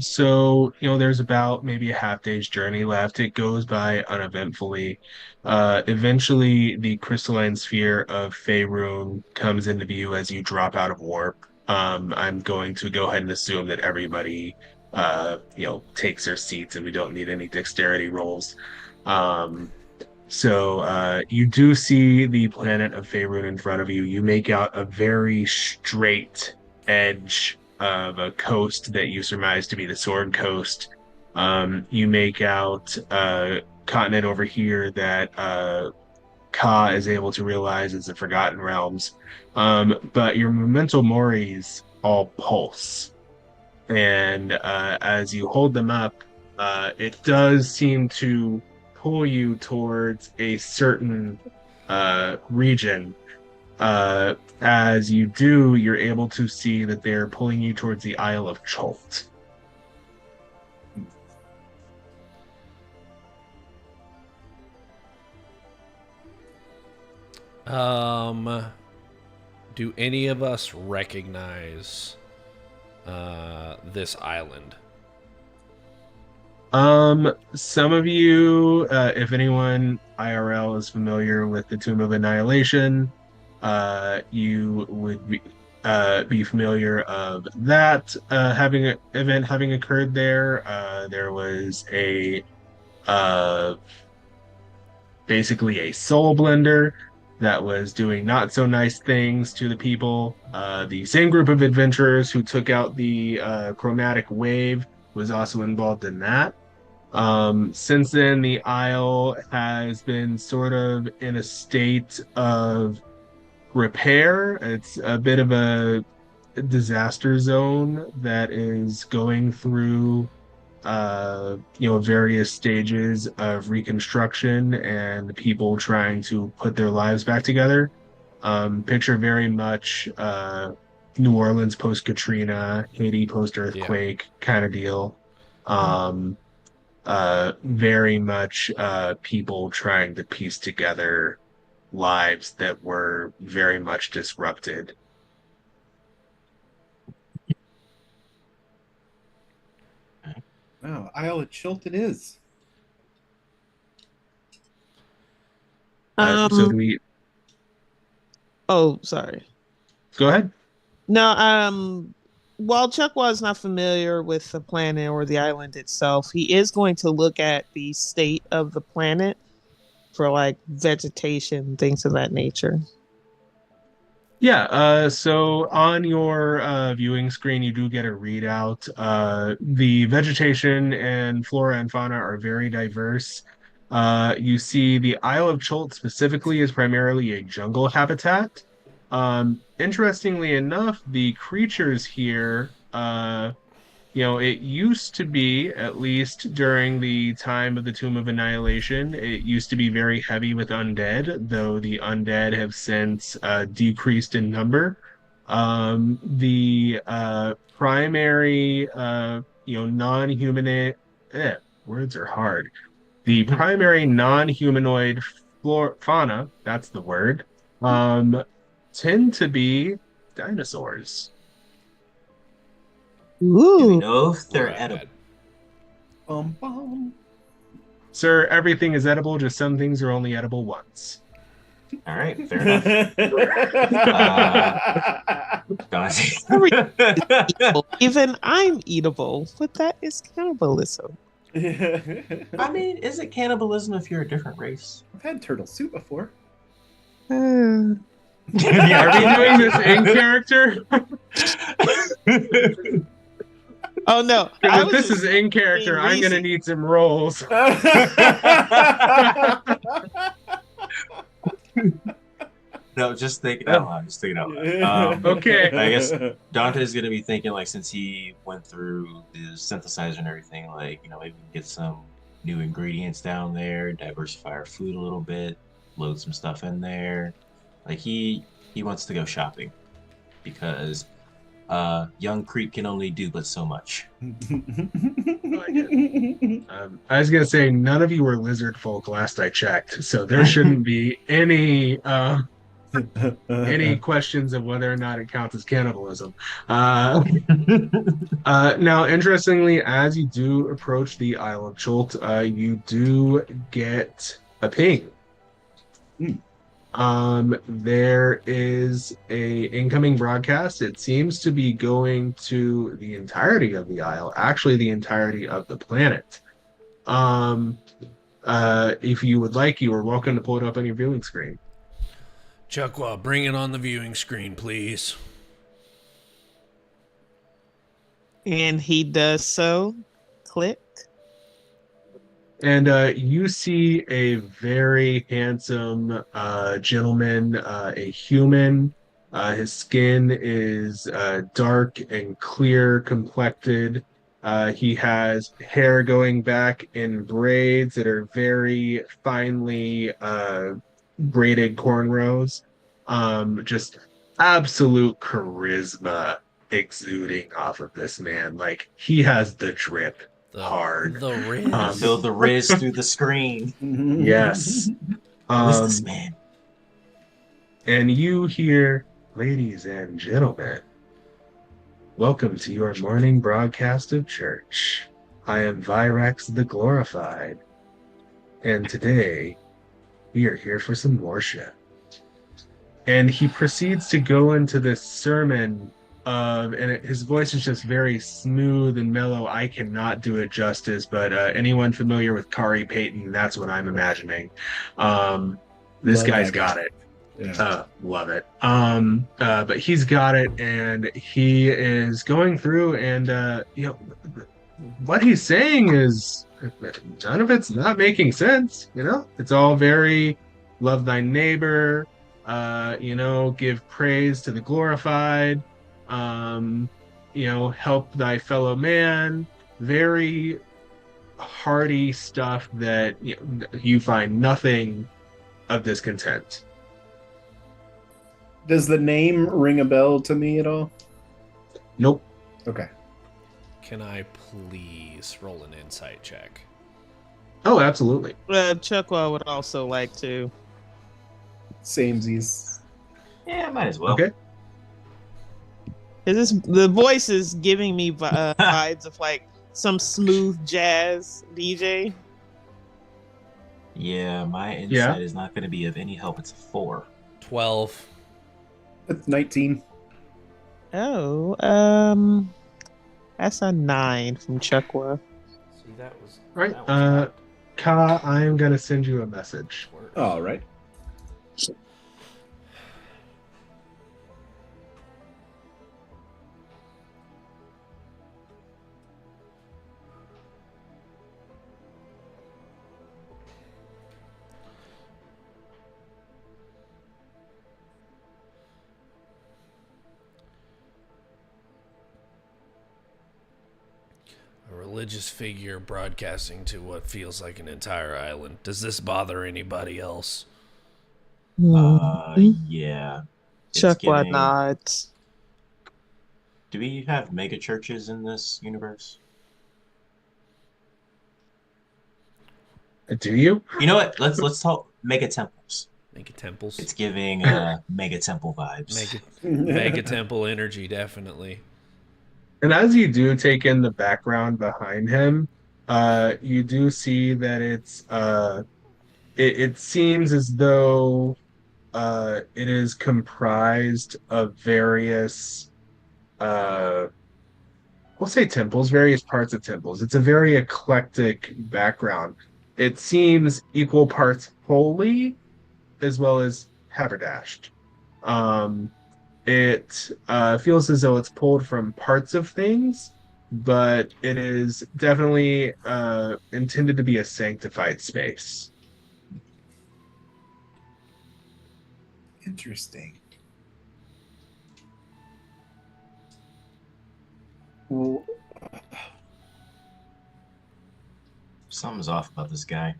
So, there's about maybe a half day's journey left. It goes by uneventfully. Eventually, the crystalline sphere of Faerun comes into view as you drop out of warp. I'm going to go ahead and assume that everybody, takes their seats and we don't need any dexterity rolls. So you do see the planet of Faerun in front of you. You make out a very straight edge of a coast that you surmise to be the Sword Coast. You make out a continent over here that Ka is able to realize is the Forgotten Realms. But your Memento Moris all pulse. And as you hold them up, it does seem to pull you towards a certain region. As you do, you're able to see that they're pulling you towards the Isle of Cholt. Do any of us recognize this island? Some of you, if anyone IRL is familiar with the Tomb of Annihilation, you would be familiar of that having an event having occurred there. There was basically a soul blender that was doing not so nice things to the people. The same group of adventurers who took out the chromatic wave was also involved in that. Since then, the Isle has been sort of in a state of repair. It's a bit of a disaster zone that is going through various stages of reconstruction and people trying to put their lives back together. Picture very much New Orleans post Katrina, Haiti post earthquake kind of deal. Very much people trying to piece together lives that were very much disrupted. Oh, Isle of Chilt it is. So do we Oh, sorry. go ahead? No, while Chuck was not familiar with the planet or the island itself, he is going to look at the state of the planet for like vegetation, things of that nature. Yeah, so on your viewing screen, you do get a readout. The vegetation and flora and fauna are very diverse. You see the Isle of Cholt specifically is primarily a jungle habitat. Interestingly enough, the creatures here, it used to be, at least during the time of the Tomb of Annihilation, it used to be very heavy with undead, though the undead have since decreased in number. The primary, non-human, words are hard. The primary non-humanoid fauna, that's the word, tend to be dinosaurs. Do we Ooh. know if they're Right. edible? Bum, bum. Sir, everything is edible, just some things are only edible once. All right, fair enough. Dante. Eatable. Even I'm eatable, but that is cannibalism. I mean, is it cannibalism if you're a different race? I've had turtle soup before. Uh, Are we doing this in character? oh no, Because I if was this just is in character, being I'm gonna Reese. need some rolls. No, just thinking out loud. Just thinking out loud. Okay. I guess Dante's gonna be thinking, like, since he went through the synthesizer and everything, like, maybe we can get some new ingredients down there, diversify our food a little bit, load some stuff in there. Like, he wants to go shopping because young creep can only do but so much. I was gonna say none of you were lizard folk last I checked, so there shouldn't be any questions of whether or not it counts as cannibalism. Now, interestingly, as you do approach the Isle of Chult, you do get a ping. There is a incoming broadcast. It seems to be going to the entirety of the Isle, actually the entirety of the planet. If you would like, you are welcome to pull it up on your viewing screen. Chuckwa, bring it on the viewing screen, please. And he does so. Click. And you see a very handsome gentleman, a human. His skin is dark and clear complected. He has hair going back in braids that are very finely braided cornrows. Just absolute charisma exuding off of this man. Like, he has the drip. Hard. The Riz. Feel the Riz through the screen. Yes. Who is this man? And you hear, ladies and gentlemen, welcome to your morning broadcast of church. I am Virex the Glorified, and today we are here for some worship. And he proceeds to go into this sermon his voice is just very smooth and mellow. I cannot do it justice, but anyone familiar with Kari Payton, that's what I'm imagining. This Love guy's that got guy. it. Yeah. Love it. But he's got it, and he is going through, and what he's saying is none of it's not making sense. It's all very love thy neighbor. Give praise to the glorified. Help thy fellow man. Very hearty stuff that you find nothing of discontent. Does the name ring a bell to me at all? Nope. Okay. Can I please roll an insight check? Oh, absolutely. Chuckwa would also like to. Samesies. Yeah, might as well. Okay. The voice is giving me vibes of like some smooth jazz DJ. Yeah, my insight Yeah. is not going to be of any help. It's a 4. 12. That's 19. Oh, that's a 9 from Chuckwa. See, that was Right. that was Ka, I am going to send you a message. worse. All right. A religious figure broadcasting to what feels like an entire island. Does this bother anybody else? Yeah. It's Chuckwad giving. nods. Do we have mega churches in this universe? Do you? You know what? Let's talk mega temples. Mega temples. It's giving mega temple vibes. Mega temple energy, definitely. And as you do take in the background behind him, you do see that it seems as though it is comprised of various we'll say temples, various parts of temples. It's a very eclectic background. It seems equal parts holy as well as haberdashed. Um, it feels as though it's pulled from parts of things, but it is definitely intended to be a sanctified space. Interesting. Well, Something's off about this guy.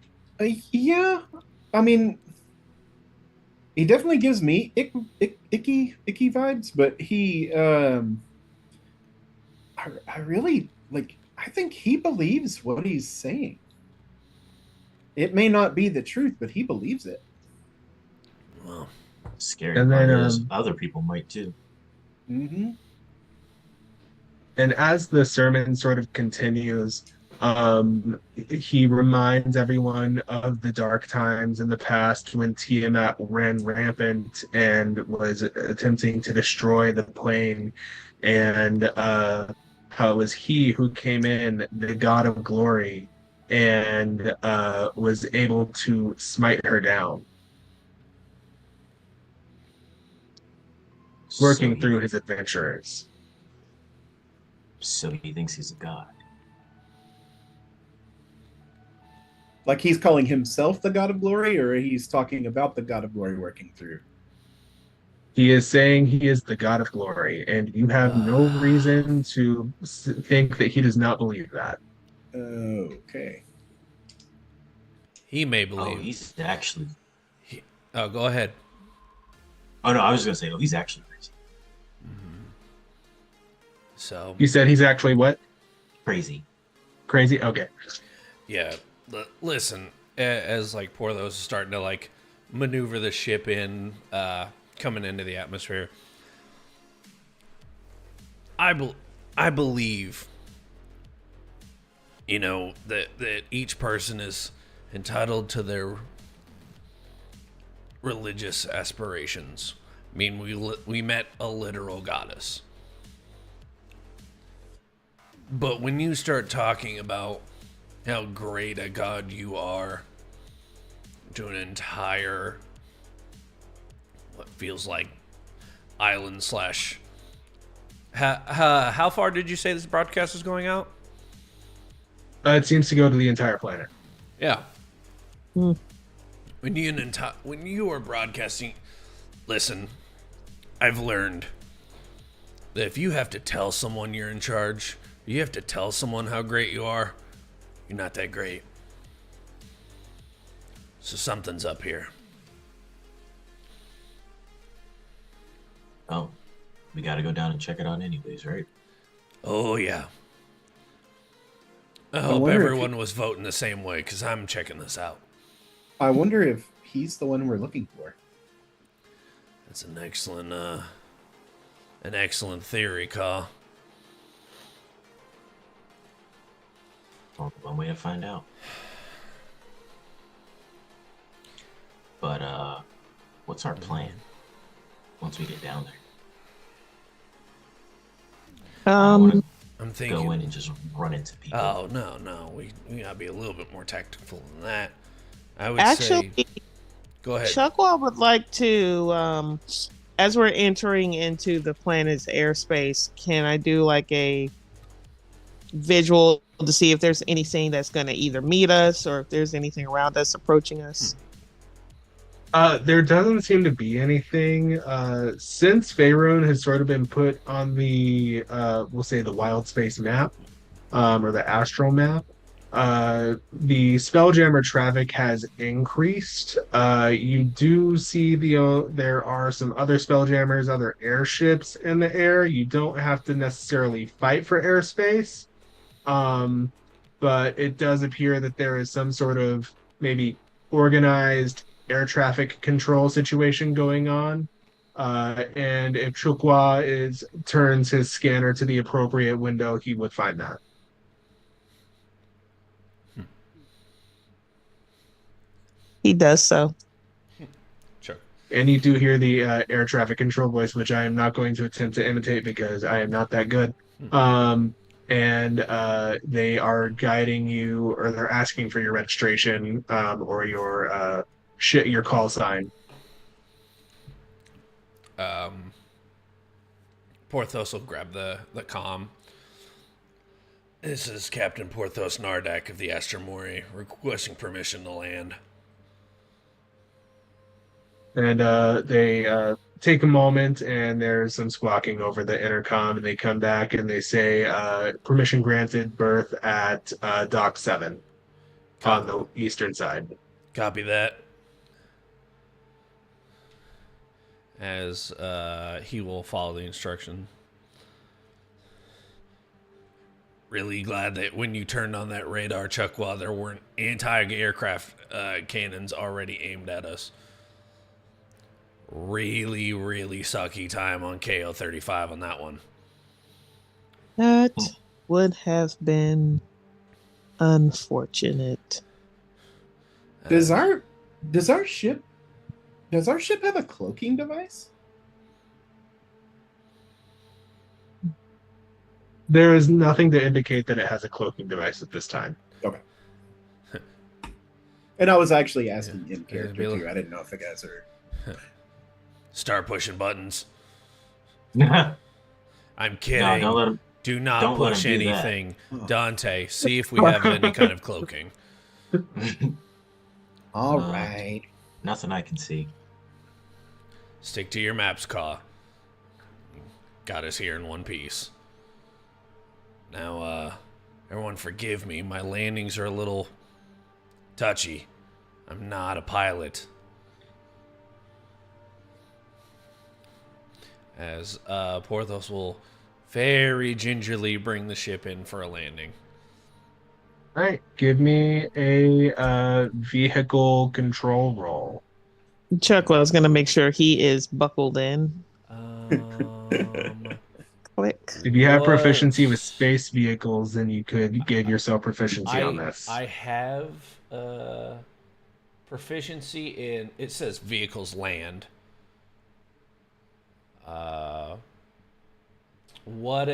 yeah, I mean, he definitely gives me icky vibes, but I really like. I think he believes what he's saying. It may not be the truth, but he believes it. Well, scary And part then, is other people might too. Mm-hmm. And as the sermon sort of continues, he reminds everyone of the dark times in the past when Tiamat ran rampant and was attempting to destroy the plane, and how it was he who came in, the god of glory, and was able to smite her down, working So through his adventurers. So he thinks he's a god. Like he's calling himself the god of glory, or he's talking about the god of glory working through. He is saying he is the God of glory, and you have no reason to think that he does not believe that. Okay. He may Oh, believe. he's actually. Oh, go ahead. Oh no, I was gonna say, he's actually crazy. So, You said he's actually what? Crazy. Crazy? Okay. yeah. Listen, as like Porthos is starting to like maneuver the ship in, coming into the atmosphere, I believe, you know, that each person is entitled to their religious aspirations. I mean, we met a literal goddess. But when you start talking about how great a god you are to an entire, what feels like island slash... How far did you say this broadcast is going out? It seems to go to the entire planet. Yeah. When you are broadcasting, listen, I've learned that if you have to tell someone you're in charge, you have to tell someone how great you are, you're not that great. So something's up here. Oh, we gotta go down and check it out anyways, right? Oh, yeah. I hope wonder if everyone was voting the same way, because I'm checking this out. I wonder if he's the one we're looking for. That's an excellent theory, Ka. Only one way to find out. But what's our plan once we get down there? I want I'm to thinking... go in and just run into people. Oh, no. We gotta be a little bit more tactful than that. I would Actually, say... Go ahead. Chuckwall would like to, as we're entering into the planet's airspace, can I do like a visual to see if there's anything that's going to either meet us or if there's anything around us approaching us? There doesn't seem to be anything. Since Faerun has sort of been put on the, we'll say, the wild space map, or the astral map. The Spelljammer traffic has increased. You do see there are some other Spelljammers, other airships in the air. You don't have to necessarily fight for airspace. Um, but it does appear that there is some sort of maybe organized air traffic control situation going on. And if Chukwa is turns his scanner to the appropriate window, he would find that. He does so. Sure. And you do hear the air traffic control voice, which I am not going to attempt to imitate because I am not that good. And they are guiding you, or they're asking for your registration or your call sign. Porthos will grab the comm. This is Captain Porthos Nardak of the Astra Mori, requesting permission to land. And they take a moment, and there's some squawking over the intercom, and they come back and they say, permission granted, berth at Dock 7 on the eastern side. Copy that. As he will follow the instruction. Really glad that when you turned on that radar, Chukwa, there weren't anti-aircraft cannons already aimed at us. Really, really sucky time on KO-35 on that one. That would have been unfortunate. Does our ship have a cloaking device? There is nothing to indicate that it has a cloaking device at this time. Okay. And I was actually asking in character too. I didn't know if the guys are. Start pushing buttons. No, I'm kidding. don't let him. Do not don't let push him do that. anything. Dante, see if we have any kind of cloaking. All No. right. Nothing I can see. Stick to your maps, Caw. Got us here in one piece. Now, everyone forgive me. My landings are a little touchy. I'm not a pilot. As Porthos will very gingerly bring the ship in for a landing. All right, give me a vehicle control roll. Chuckwa is going to make sure he is buckled in. Click. If you have What? proficiency with space vehicles, then you could give yourself proficiency on this. I have proficiency in, it says vehicles land. What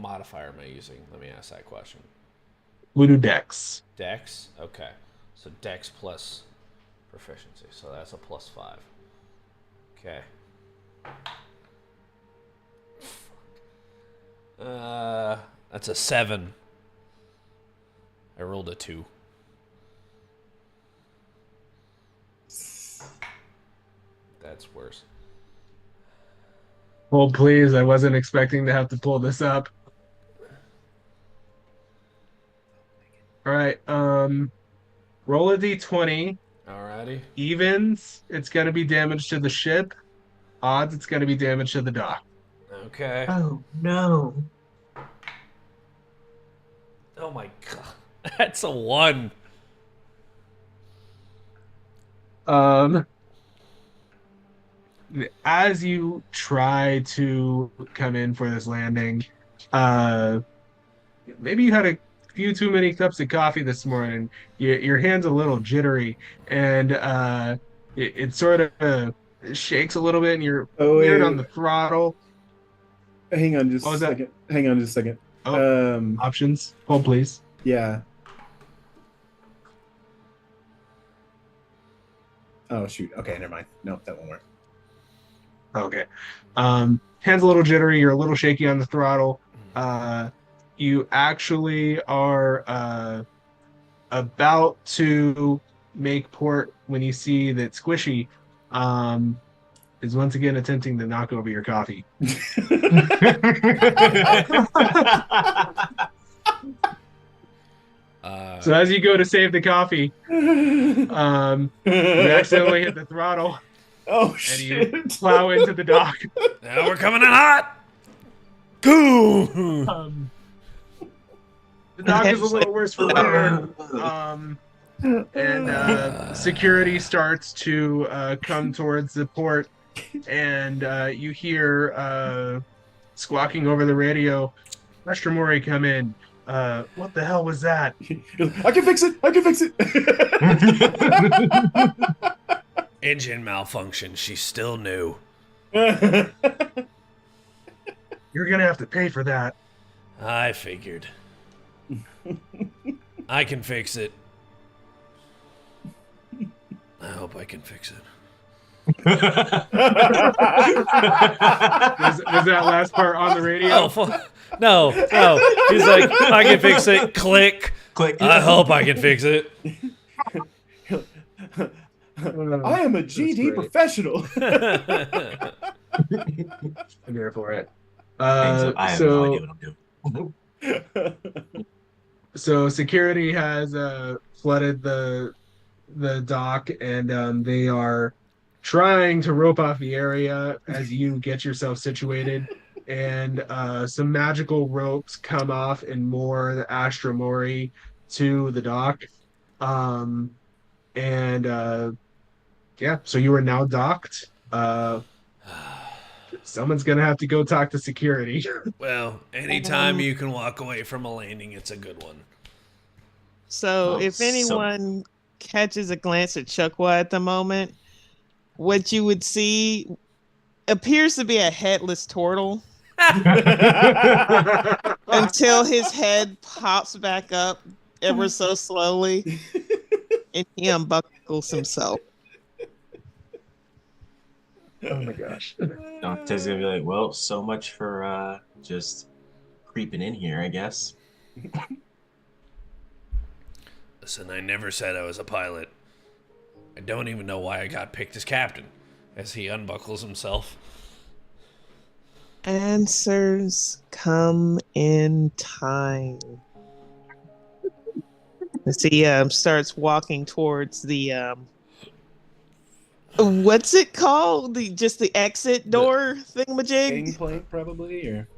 modifier am I using? Let me ask that question. We'll do Dex. Dex? Okay. So Dex plus proficiency. So that's a +5. Okay. That's a 7. I rolled a 2. That's worse. Hold, please. I wasn't expecting to have to pull this up. All right. Roll a d20. Alrighty. Evens, it's going to be damage to the ship. Odds, it's going to be damage to the dock. Okay. Oh no! Oh my god. That's a 1. As you try to come in for this landing, maybe you had a few too many cups of coffee this morning. Your hand's a little jittery, and it sort of shakes a little bit, and you're weird on the throttle. Hang on just What a was that? second. Hang on just a second. Oh, options. Hold, please. Yeah. Oh shoot. Okay, never mind. Nope, that won't work. Okay. Hand's a little jittery. You're a little shaky on the throttle. You actually are about to make port when you see that Squishy is once again attempting to knock over your coffee. So as you go to save the coffee, you accidentally hit the throttle Oh and shit! you plow into the dock. Now we're coming in hot. Goo. The dock is a little worse for wear. And security starts to come towards the port, and you hear squawking over the radio, Astra Mori, come in. What the hell was that? I can fix it. I can fix it. Engine malfunction. She's still new. You're gonna have to pay for that. I figured. I can fix it. I hope I can fix it. Was that last part on the radio? Oh, no. He's like, I can fix it. Click. Click. I hope I can fix it. I am a GD professional. I'm here for it. I have no idea what I'm doing. So security has flooded the dock, and they are trying to rope off the area as you get yourself situated. And some magical ropes come off and moor the Astra Mori to the dock. So you are now docked. Someone's gonna have to go talk to security. Well, anytime you can walk away from a landing, it's a good one. So if anyone catches a glance at Chukwa at the moment, what you would see appears to be a headless turtle until his head pops back up ever so slowly and he unbuckles himself. Oh my gosh. Dante's gonna be like, well, so much for just creeping in here, I guess. Listen, I never said I was a pilot. I don't even know why I got picked as captain, as he unbuckles himself. Answers come in time. As he starts walking towards the what's it called? The exit door thingamajig? Gangplank, probably, or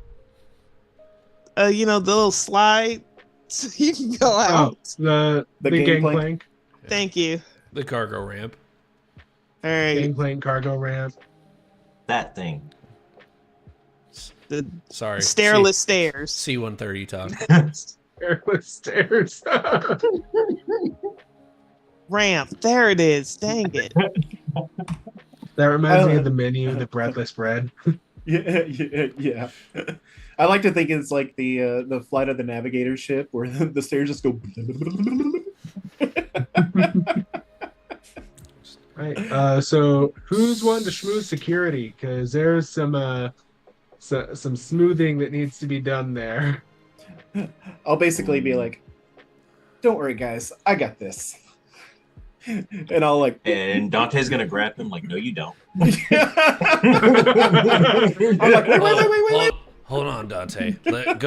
the little slide so you can go out. The gangplank. Thank you. The cargo ramp. All right. Gangplank cargo ramp. That thing. The Sorry. stairless stairs. C-130 talk. Airless stairs. Ramp. There it is. Dang it. That reminds me of the menu, the breadless bread. yeah. I like to think it's like the flight of the navigator ship where the stairs just go. Right. So who's one to schmooze security? Because there's some smoothing that needs to be done there. I'll basically be like, "Don't worry, guys, I got this." And I'll like, and Dante's gonna grab him like, no, you don't. I'm like, wait. Hold on, Dante. Let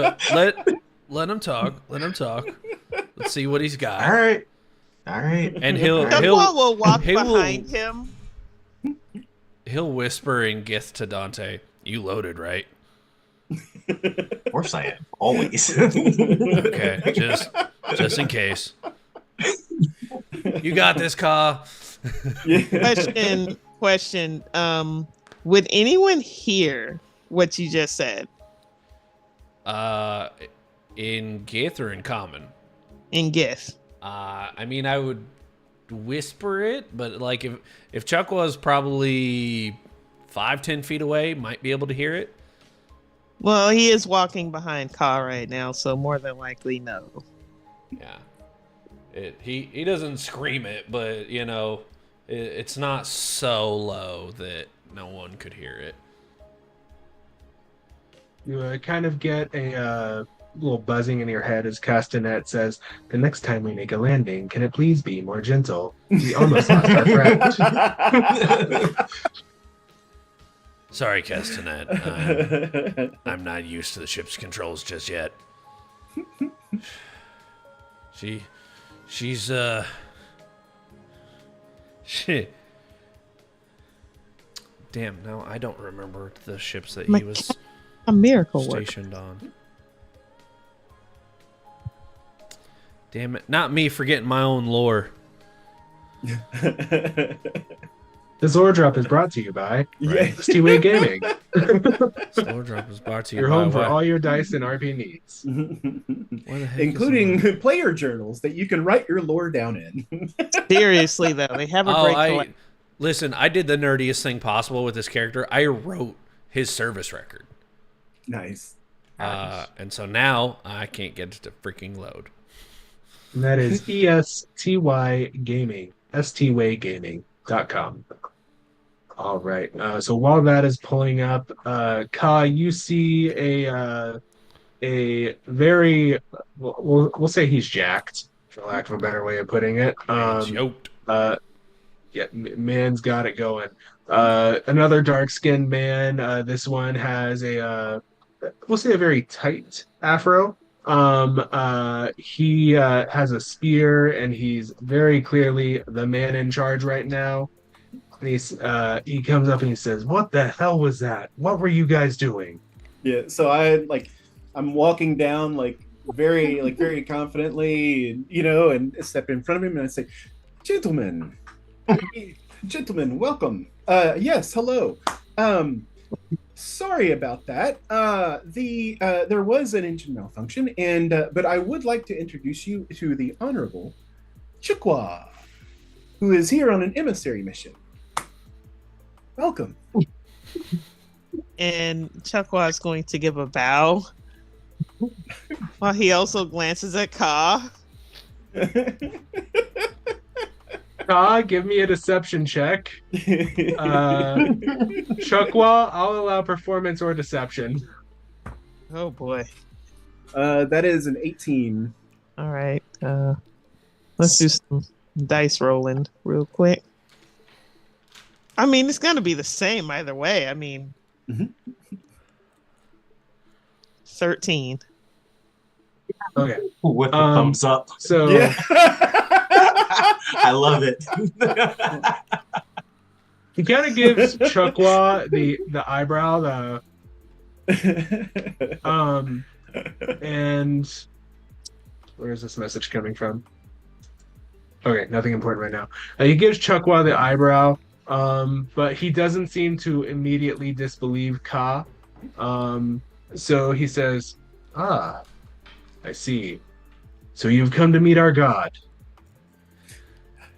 him talk. Let him talk. Let's see what he's got. All right. And he'll will walk behind him. He'll whisper in Gith to Dante, "You loaded, right?" Of course I am. Always. Okay, just in case. You got this, Ka. Question. Would anyone hear what you just said? In Gith or in common? In Gith. I mean, I would whisper it, but like if Chuck was probably 5-10 feet away, might be able to hear it. Well, he is walking behind Ka right now, so more than likely no. Yeah. He doesn't scream it, but it's not so low that no one could hear it. You kind of get a little buzzing in your head as Castanet says, "The next time we make a landing, can it please be more gentle? We almost lost our friend." Sorry, Castanet. I'm not used to the ship's controls just yet. She's shit. Damn, now I don't remember the ships that he was a miracle stationed on. Damn it. Not me forgetting my own lore. This lore drop is brought to you by Yeah. Sti-Way Gaming. This lore drop is brought to you Your by home for what? all your dice and RP needs. Where the heck Including player journals that you can write your lore down in. Seriously, though, they have a great collection. Listen, I did the nerdiest thing possible with this character. I wrote his service record. Nice. And so now I can't get it to freaking load. And that is ESTY Gaming, stwaygaming.com. All right. So while that is pulling up, Ka, you see a very, we'll say he's jacked, for lack of a better way of putting it. Yoked. Yeah, man's got it going. Another dark-skinned man. This one has we'll say a very tight afro. He has a spear, and he's very clearly the man in charge right now. And he comes up and he says, "What the hell was that? What were you guys doing?" Yeah, so I'm walking down very confidently, and step in front of him and I say, "Gentlemen, welcome. Yes, hello. Sorry about that. There was an engine malfunction, but I would like to introduce you to the Honorable Chukwa, who is here on an emissary mission. Welcome." And Chukwa is going to give a bow, while he also glances at Ka. Ka, give me a deception check. Chukwa, I'll allow performance or deception. Oh boy! That is an 18. All right, let's do some dice rolling real quick. I mean, it's gonna be the same either way. I mean, 13. Okay. With the thumbs up. So Yeah. I love it. he kind of gives Chukwa the eyebrow, and where is this message coming from? Okay, nothing important right now. He gives Chukwa the eyebrow, but he doesn't seem to immediately disbelieve Ka. So he says, "Ah, I see. So you've come to meet our god."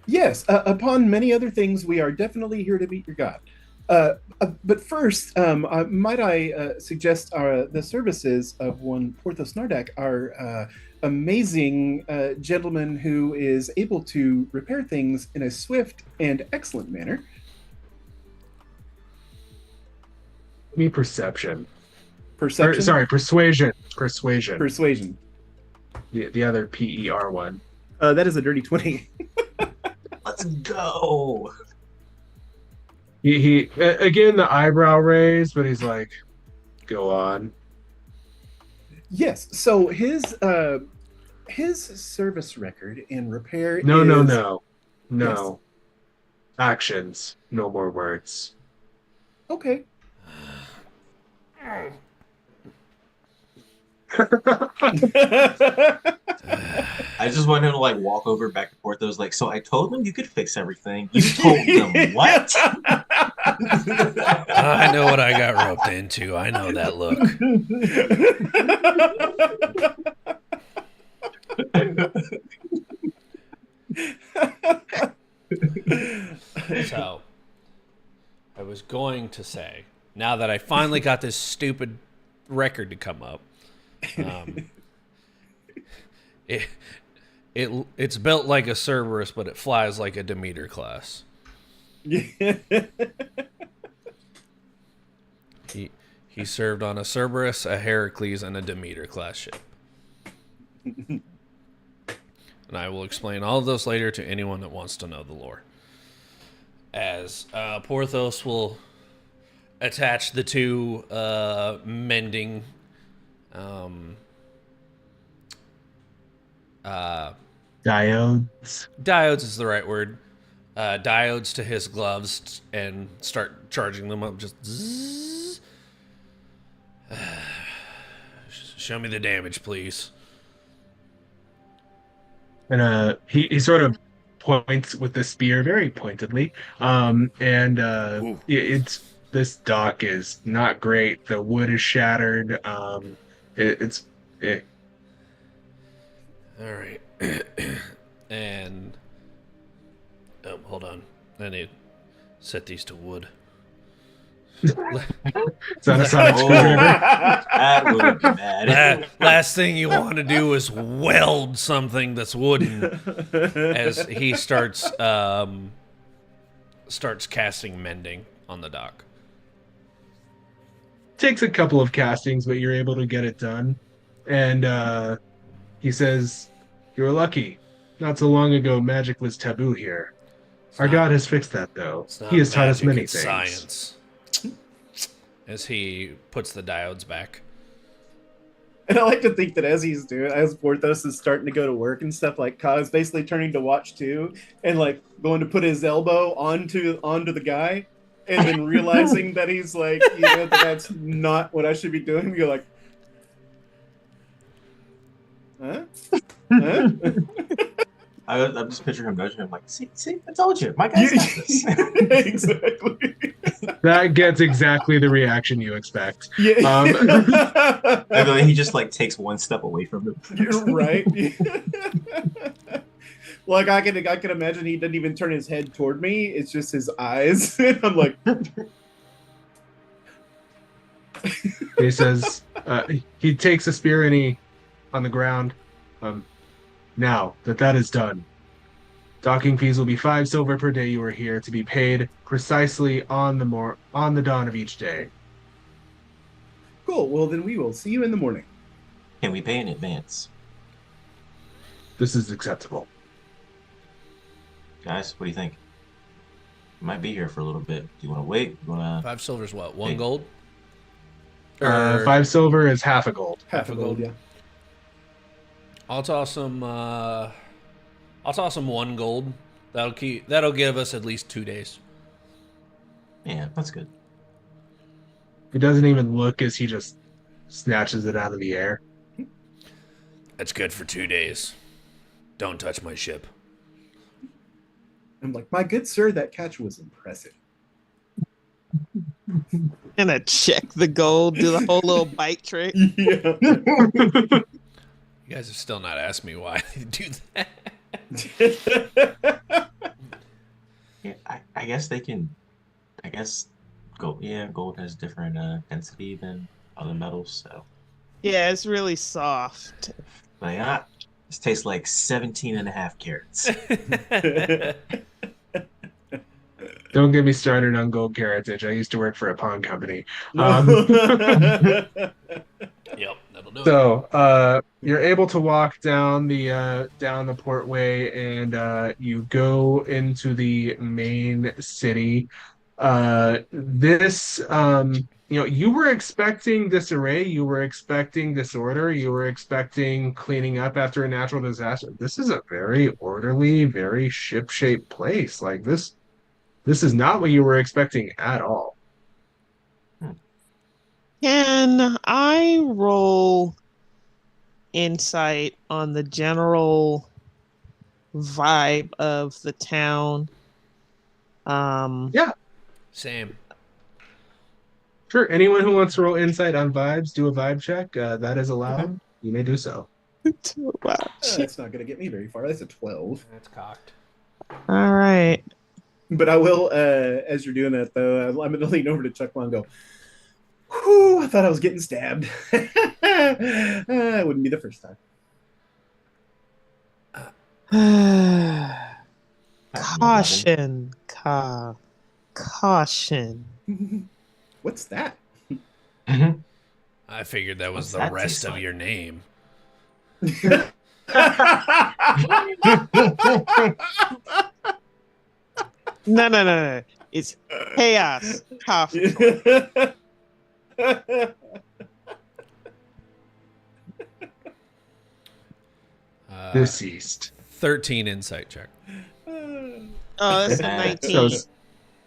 Yes, upon many other things, we are definitely here to meet your god. But first, might I suggest the services of one Porthos Nardak, our amazing gentleman who is able to repair things in a swift and excellent manner. Give me perception. Perception? Sorry, persuasion. Persuasion. The other PER one. That is a dirty 20. Let's go. He again, the eyebrow raised, but he's like, "Go on." Yes, so his service record in repair No. Yes. Actions, no more words. Okay. I just want him to walk over back and forth. I was like, so I told them you could fix everything. You told them what? I know what I got roped into. I know that look. So, I was going to say, now that I finally got this stupid record to come up, it's built like a Cerberus, but it flies like a Demeter class. He served on a Cerberus, a Heracles, and a Demeter class ship. And I will explain all of those later to anyone that wants to know the lore. As Porthos will attach the two mending Diodes. diodes is the right word. Diodes to his gloves and start charging them up. Just zzz. Show me the damage, please. And he sort of points with the spear very pointedly. It's this dock is not great. The wood is shattered. It's All right. And hold on. I need to set these to wood. it's not a sonic screwdriver. That would have been bad. Last thing you want to do is weld something that's wooden. As he starts casting mending on the dock. Takes a couple of castings, but you're able to get it done. And he says, "You're lucky. Not so long ago, magic was taboo here. Our god has fixed that, though. He has taught us magic, many it's things." Science. As he puts the diodes back. And I like to think that as Porthos is starting to go to work and stuff, like Ka is basically turning to watch too, and like going to put his elbow onto the guy, and then realizing that he's like, that's not what I should be doing. You're like, huh? Huh? I'm just picturing him nudging him like, see, I told you, my guy's got this. Exactly. That gets exactly the reaction you expect. Yeah. And then he just like takes one step away from him. You're right. Like I can imagine he doesn't even turn his head toward me. It's just his eyes. I'm like, He says, he takes a spear and he, on the ground, now that is done, docking fees will be 5 silver per day you are here, to be paid precisely on the dawn of each day. cool. Well, then we will see you in the morning. Can we pay in advance? This is acceptable. Guys, what do you think? We might be here for a little bit. Do you want to wait? You want to... 5 silver's what? 1 Hey. gold? 5 silver is half a gold. Half a gold, yeah. I'll toss him 1 gold. That'll give us at least 2 days. Yeah, that's good. He doesn't even look as he just snatches it out of the air. That's good for 2 days. Don't touch my ship. I'm like, my good sir, that catch was impressive. Gonna check the gold, do the whole little bite trick. Yeah. You guys have still not asked me why they do that. Yeah, I guess they can... I guess gold has different density than other metals, so... Yeah, it's really soft. But yeah, this tastes like 17 and a half carats. Don't get me started on gold heritage. I used to work for a pawn company. Yep, that'll do it. So you're able to walk down the portway, and you go into the main city. You were expecting disarray, you were expecting disorder, you were expecting cleaning up after a natural disaster. This is a very orderly, very ship-shaped place. Like this is not what you were expecting at all. Can I roll insight on the general vibe of the town? Yeah. Same. Sure. Anyone who wants to roll insight on vibes, do a vibe check. That is allowed. You may do so. Wow. That's not going to get me very far. That's a 12. That's cocked. All right. But I will, as you're doing that, though, I'm going to lean over to Chuck and go, whew, I thought I was getting stabbed. It wouldn't be the first time. Caution, caution. What's that? I figured that was What's the that rest taste of like? your name. No. It's chaos. Tough. Deceased. 13 insight check. Oh, that's a So 19. it's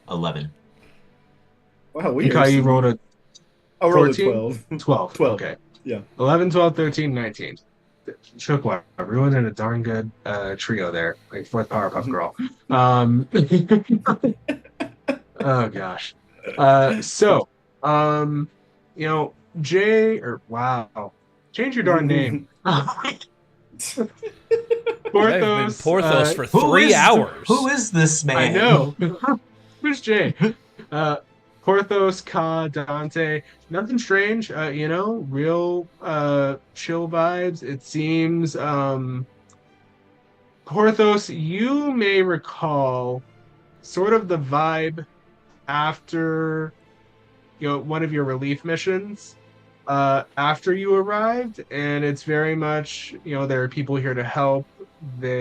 11. Wow, we Because you rolled a I rolled a 14? 12. 12. 12. Okay. Yeah. 11, 12, 13, 19. Chukwa, everyone in a darn good trio there, like fourth Powerpuff Girl. Oh gosh. So, Jay or wow, change your darn name. I've been Porthos for Who 3 is- hours. Who is this man? I know. Who's Jay? Porthos, Ka, Dante. Nothing strange. Real chill vibes. It seems. Porthos, you may recall sort of the vibe after one of your relief missions after you arrived, and it's very much there are people here to help. We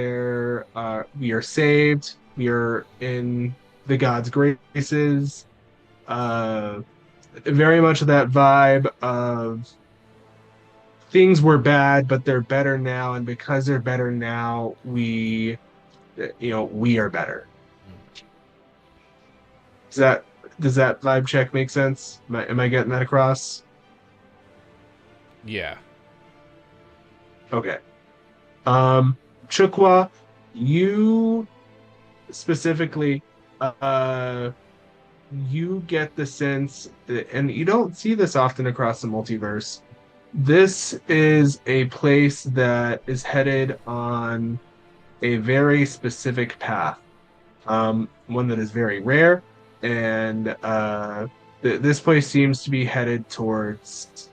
are saved, we are in the God's graces. Very much that vibe of things were bad but they're better now, and because they're better now, we are better. Does that vibe check make sense? Am I getting that across? Yeah. Okay. Chukwa, you specifically, you get the sense, and you don't see this often across the multiverse. This is a place that is headed on a very specific path, one that is very rare, and this place seems to be headed towards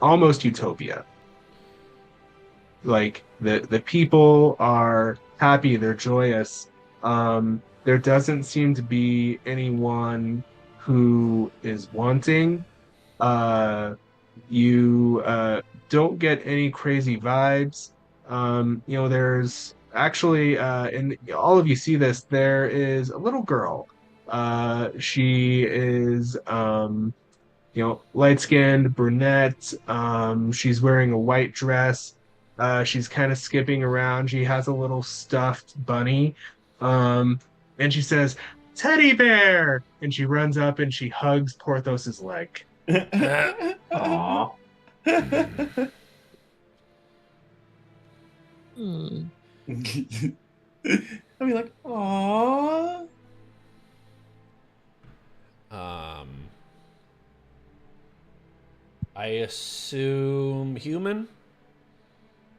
almost utopia. Like the people are happy, they're joyous. There doesn't seem to be anyone who is wanting. You don't get any crazy vibes. There's actually, and all of you see this, there is a little girl. She is, light-skinned, brunette. She's wearing a white dress. She's kind of skipping around. She has a little stuffed bunny. And she says, "Teddy bear!" And she runs up and she hugs Porthos's leg. Aw. Hmm. I'd be like, aww. I assume human?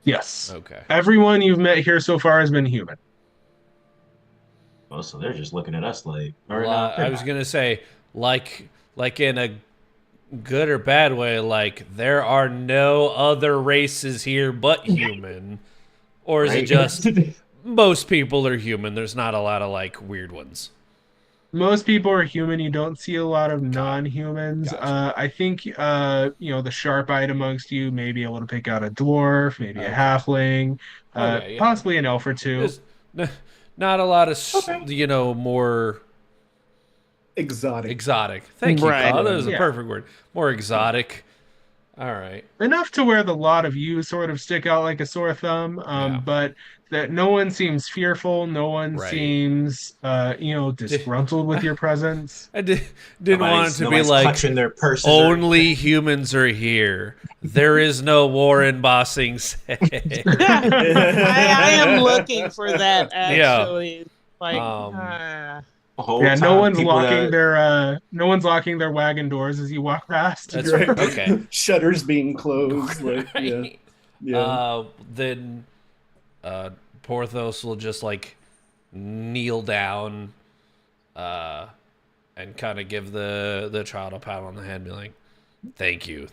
Yes. Okay. Everyone you've met here so far has been human. Oh, so they're just looking at us like. Or Well, no, they're I was not. gonna say, like in a good or bad way, like there are no other races here but human, or is it Right? just most people are human? There's not a lot of like weird ones. Most people are human. You don't see a lot of non-humans. Gotcha. I think the sharp-eyed amongst you may be able to pick out a dwarf, maybe a Okay. halfling, Okay, yeah. possibly an elf or two. There's not a lot of Okay. more Exotic. exotic. Thank you, Right. Carl. That was a Yeah. perfect word. More exotic. All right. Enough to where the lot of you sort of stick out like a sore thumb, Yeah. but that no one seems fearful, no one Right. seems disgruntled with your presence. I didn't want it to be Nobody's like clutching their purses. only humans are here. There is no war in Bossing Say. I am looking for that actually. Like, Yeah, no one's locking their wagon doors as you walk past. That's Right. okay. Shutters being closed. Like, yeah. Right. Yeah. Then Porthos will just like kneel down and kind of give the child a pat on the head and be like, "Thank you.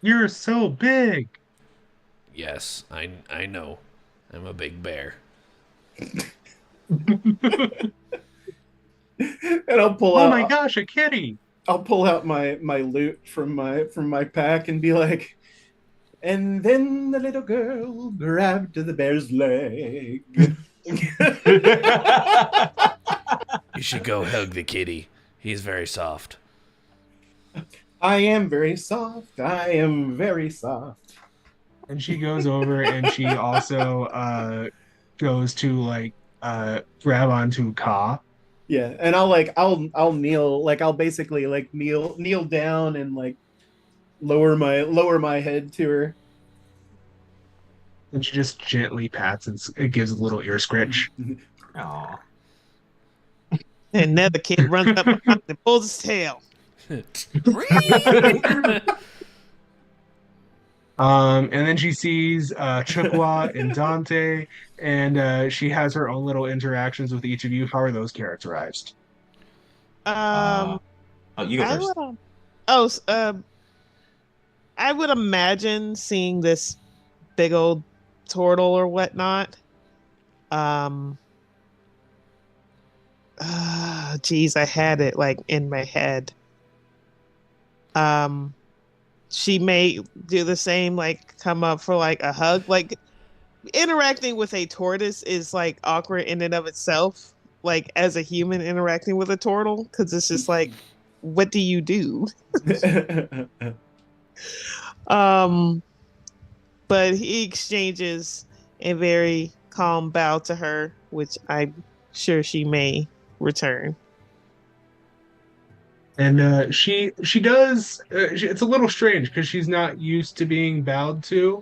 You're so big. Yes, I know. I'm a big bear." And I'll pull Oh out. my gosh, a kitty. I'll pull out my loot from my pack and be like, and then the little girl grabbed the bear's leg. You should go hug the kitty. He's very soft. I am very soft. I am very soft. And she goes over and she also goes to grab onto Ka. Yeah, and I'll kneel, like I'll basically like kneel down and like lower my head to her. And she just gently pats and it gives a little ear scratch. Aw. And now the kid runs up behind and pulls his tail. And then she sees Chukwa and Dante, and she has her own little interactions with each of you. How are those characterized? Oh, you go first. I would imagine seeing this big old turtle or whatnot. Geez, I had it like in my head. She may do the same, like come up for like a hug. Like interacting with a tortoise is like awkward in and of itself. Like as a human interacting with a turtle, because it's just like, what do you do? But he exchanges a very calm bow to her, which I'm sure she may return. And she does. It's a little strange because she's not used to being bowed to.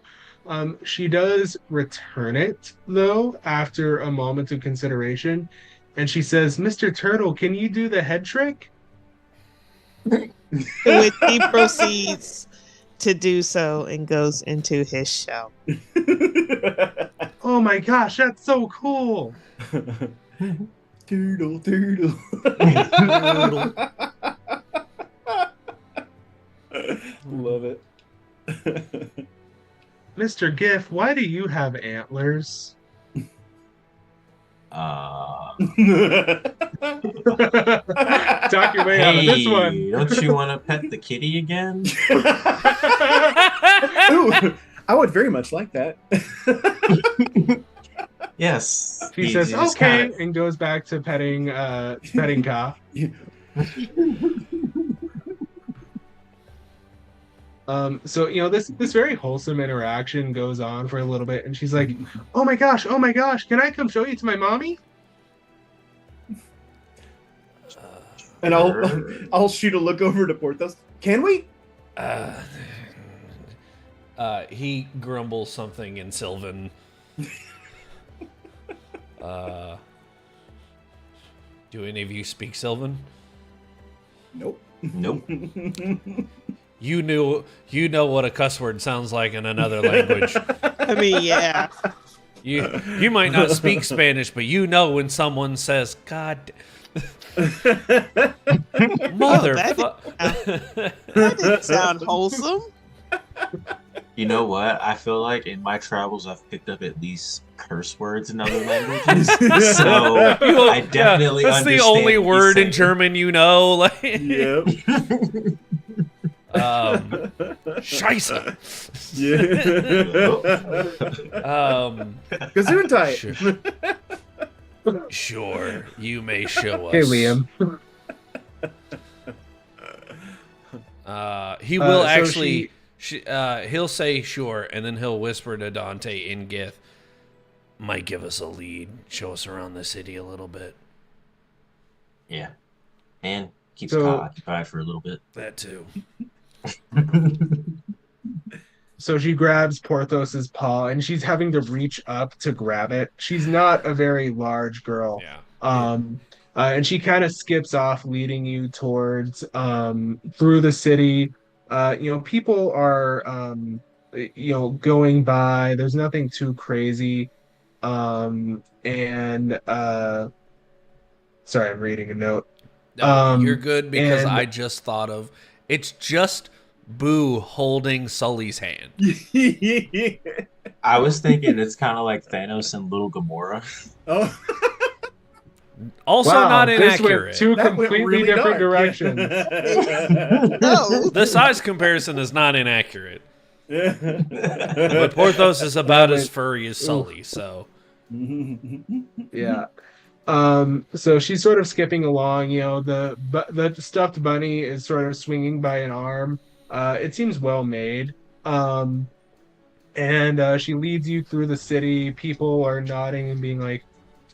She does return it though after a moment of consideration, and she says, "Mr. Turtle, can you do the head trick?" Which he proceeds to do so and goes into his shell. Oh my gosh, that's so cool! Turtle. Love it. Mr. Giff, why do you have antlers? Uh, Talk your way out of this one. Don't you want to pet the kitty again? Ooh, I would very much like that. Yes. He says, "Okay," and goes back to petting Ka. So this very wholesome interaction goes on for a little bit, and she's like, oh my gosh, can I come show you to my mommy?" And I'll shoot a look over to Porthos. Can we? He grumbles something in Sylvan. Do any of you speak Sylvan? Nope. You know what a cuss word sounds like in another language. I mean, yeah. You might not speak Spanish, but you know when someone says, "God, That didn't sound wholesome. You know what? I feel like in my travels, I've picked up at least curse words in other languages. So I definitely that's understand. the only what word he's in German you know. Like, Yep. Scheiße. Gesundheit. Sure, you may show us. Hey, Liam. He will so actually. He'll say sure, and then he'll whisper to Dante in Gith, "Might give us a lead. Show us around the city a little bit." Yeah, and keeps Kyle occupied for a little bit. That too. So she grabs Porthos's paw, and she's having to reach up to grab it. She's not a very large girl. Yeah. And she kind of skips off, leading you towards through the city. People are going by. There's nothing too crazy. Sorry, I'm reading a note. No, you're good because and- I just thought of it's just Boo holding Sully's hand. I was thinking it's kind of like Thanos and Little Gamora. Oh. Also Wow, not this went inaccurate. two That went completely really different dark. directions. No. The size comparison is not inaccurate. But Porthos is about as furry as Sully, so Yeah. So she's sort of skipping along. The stuffed bunny is sort of swinging by an arm. It seems well made. Um, and she leads you through the city. People are nodding and being like,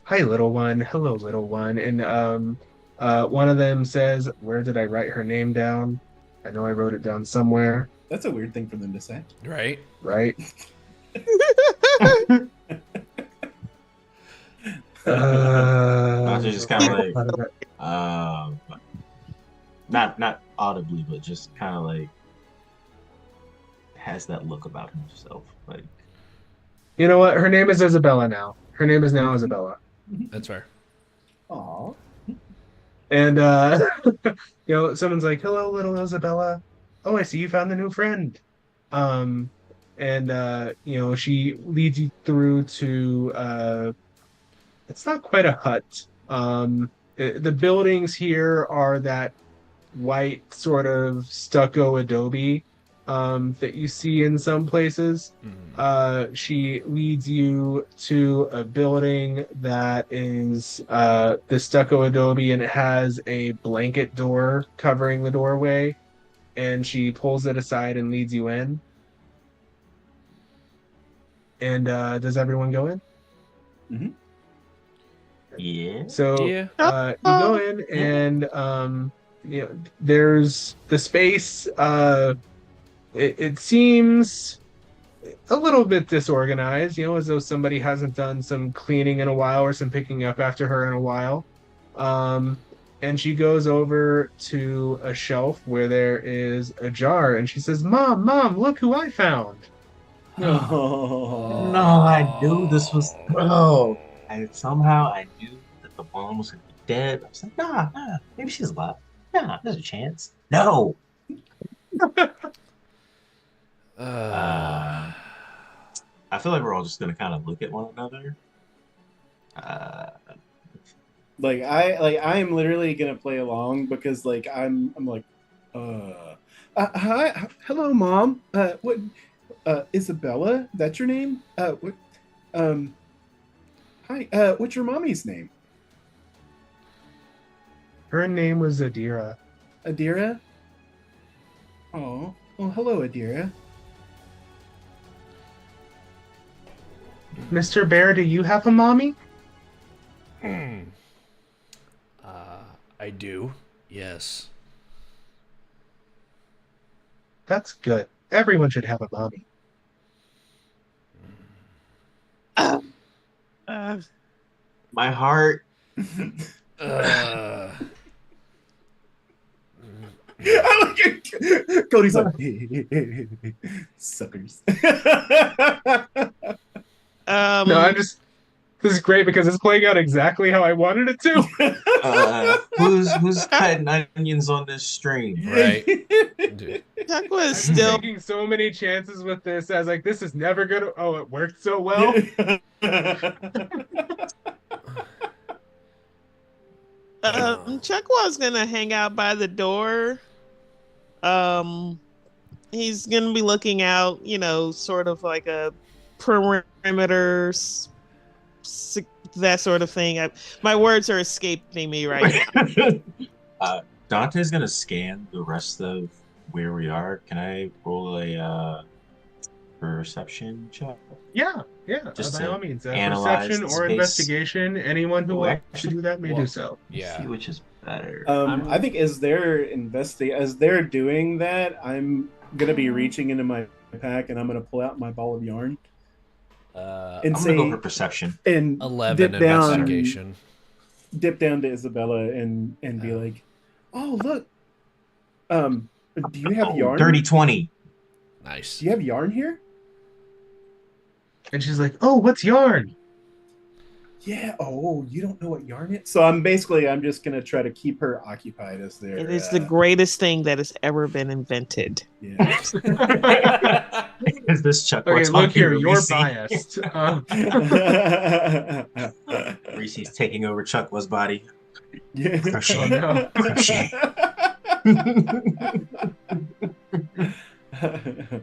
"Hi, little one. Hello, little one." And one of them says, "Where did I write her name down? I know I wrote it down somewhere." That's a weird thing for them to say. Right? Right? I was just kind of part like, of it. not audibly, but just kind of like has that look about himself. Like, You know what? Her name is Isabella now. Her name is now Isabella. That's fair. Aw. And someone's like, "Hello, little Isabella. Oh, I see you found a new friend." Um, and she leads you through to it's not quite a hut. The buildings here are that white sort of stucco adobe that you see in some places. She leads you to a building that is the stucco adobe, and it has a blanket door covering the doorway. And she pulls it aside and leads you in. And does everyone go in? yeah. So Yeah. you go in, and there's the space. It seems a little bit disorganized, as though somebody hasn't done some cleaning in a while or some picking up after her in a while. And she goes over to a shelf where there is a jar, and she says, "Mom, look who I found." Oh. No, I knew this was. Oh, somehow I knew that the mom was gonna be dead. I was like, nah, maybe she's alive. Nah, there's a chance. No. I feel like we're all just gonna kind of look at one another. I am literally gonna play along because I'm like, hi, hello, mom. What, Isabella? That's your name? What, hi. What's your mommy's name? Her name was Adira. Adira. Oh, well, hello, Adira. Mr. Bear, do you have a mommy? I do. Yes. That's good. Everyone should have a mommy. My heart. I like it. Cody's like, suckers. No, this is great because it's playing out exactly how I wanted it to. Who's cutting onions on this stream? Right. Dude. Chuck was I'm still taking so many chances with this. I was like, this is never gonna. Oh, it worked so well. Chuck was gonna hang out by the door. He's gonna be looking out, sort of like a perimeter, that sort of thing. My words are escaping me right now. Dante's gonna scan the rest of where we are. Can I roll a perception check? Yeah, Just by to all means. analyze Perception the or space. investigation. Anyone who wants to do that may do so. Yeah. See which is better. I think as they're doing that, I'm gonna be reaching into my pack and I'm gonna pull out my ball of yarn I'm gonna go for perception. and 11 dip down, investigation. dip down to Isabella and be like, "Oh, look, do you have yarn? Dirty 20. Nice. Do you have yarn here?" And she's like, "Oh, what's yarn?" Yeah. Oh, you don't know what yarn is? So I'm just gonna try to keep her occupied as they're. It is the greatest thing that has ever been invented. Yeah. Is this Chuck? Okay, look here, you're Reese. biased. Reese's taking over Chuck's body. Yeah. Crochet. Oh, no. Crochet.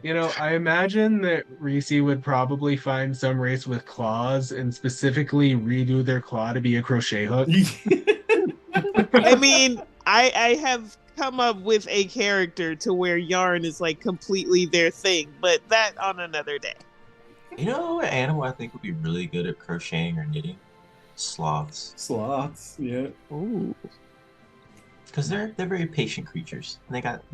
You know, I imagine that Reese would probably find some race with claws and specifically redo their claw to be a crochet hook. I mean, I have come up with a character to where yarn is like completely their thing, but that on another day. You know what animal I think would be really good at crocheting or knitting? Sloths. Sloths, yeah. Ooh. Because they're very patient creatures. And they got,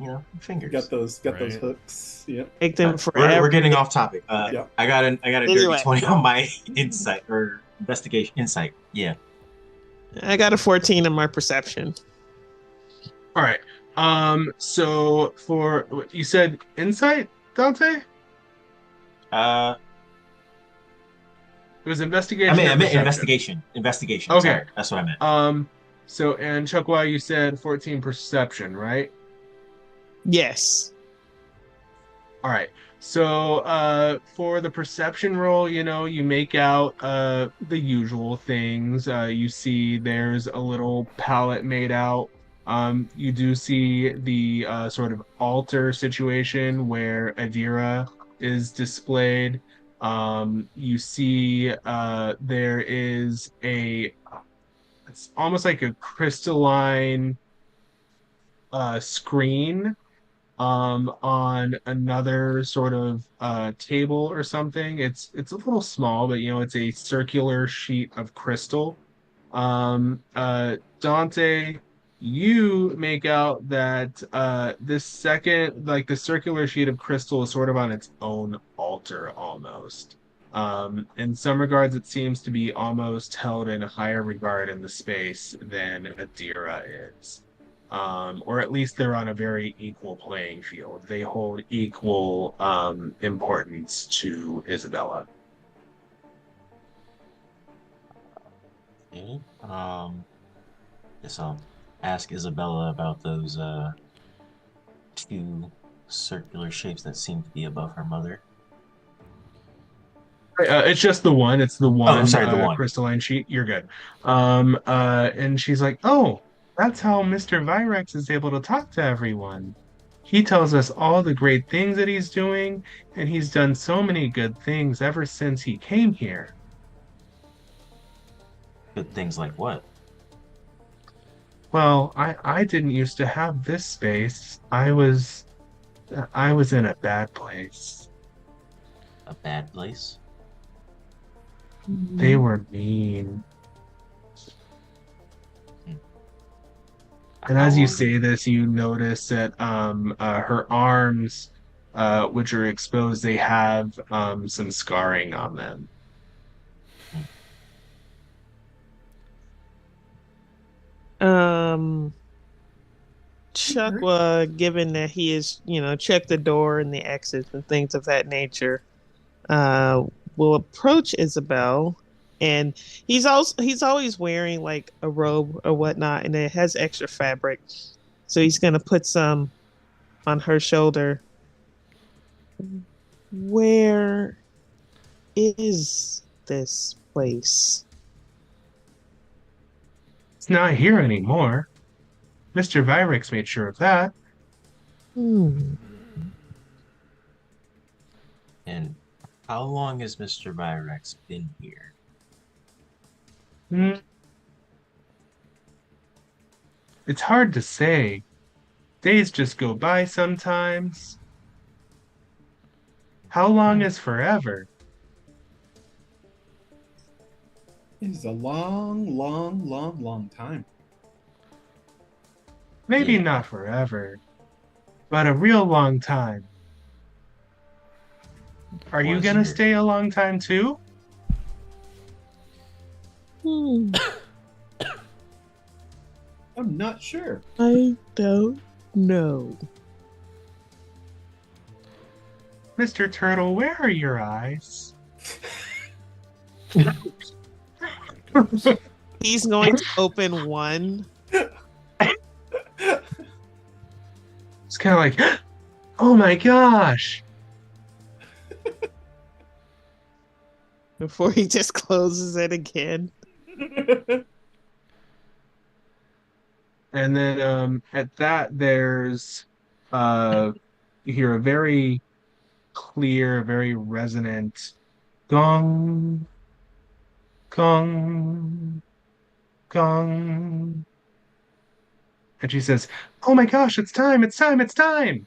fingers. Got those Right. hooks. Yep. Take them But forever. we're getting off topic. Yeah. I got a Anyway. dirty 20 on my insight or investigation insight. Yeah. I got a 14 in my perception. All right. So for you said insight, Dante? I It was investigation. meant or perception? investigation. Investigation. Okay. Sorry. That's what I meant. So and Chuckwa, you said 14 perception, right? Yes. All right. So for the perception roll, you make out the usual things. You see there's a little pallet made out. You do see the sort of altar situation where Adira is displayed. You see there is it's almost like a crystalline screen on another sort of table or something. It's a little small, but it's a circular sheet of crystal. Dante, you make out that this second, like the circular sheet of crystal, is sort of on its own altar almost. In some regards, it seems to be almost held in higher regard in the space than Adira is. Or at least they're on a very equal playing field. They hold equal importance to Isabella. Okay. Guess I'll ask Isabella about those two circular shapes that seem to be above her mother. It's just the one. It's the one. I'm sorry, the one. Crystalline sheet. You're good. And she's like, "Oh, that's how Mr. Virex is able to talk to everyone. He tells us all the great things that he's doing, and he's done so many good things ever since he came here." Good things like what? Well, I didn't used to have this space. I was in a bad place. A bad place? They were mean. And as you say this, you notice that her arms, which are exposed, they have some scarring on them. Chuck, given that he is, checked the door and the exits and things of that nature, will approach Isabel, and he's always wearing like a robe or whatnot, and it has extra fabric, so he's gonna put some on her shoulder. Where is this place? It's not here anymore. Mr. Virex made sure of that. Hmm. And how long has Mr. Virex been here? It's hard to say. Days just go by sometimes. How long is forever? It's a long, long, long, long time. Maybe Yeah. not forever, but a real long time. Are you Was gonna your- stay a long time too? I'm not sure. I don't know. Mr. Turtle, where are your eyes? He's going to open one. It's kind of like, oh my gosh. Before he just closes it again. And then at that, there's you hear a very clear, very resonant gong, gong, gong. And she says, "Oh my gosh, it's time, it's time, it's time.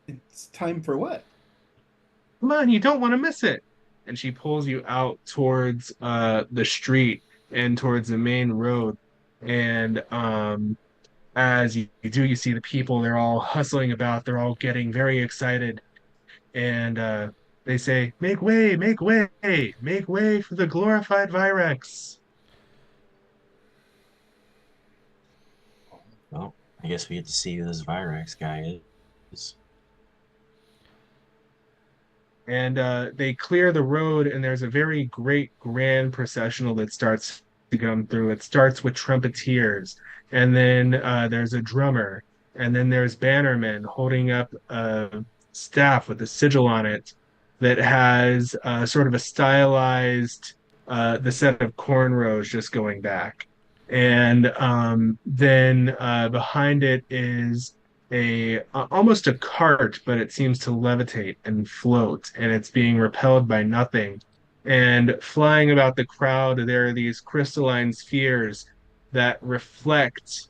It's time for what? Come on, you don't want to miss it." And she pulls you out towards the street and towards the main road. And as you do, you see the people, they're all hustling about, they're all getting very excited. And they say, make way for the glorified Virex." Well, I guess we get to see who this Virex guy is. And they clear the road, and there's a very great grand processional that starts to come through. It starts with trumpeters, and then there's a drummer, and then there's bannermen holding up a staff with a sigil on it that has sort of a stylized the set of cornrows just going back. And then behind it is a almost a cart, but it seems to levitate and float, and it's being repelled by nothing. And flying about the crowd, there are these crystalline spheres that reflect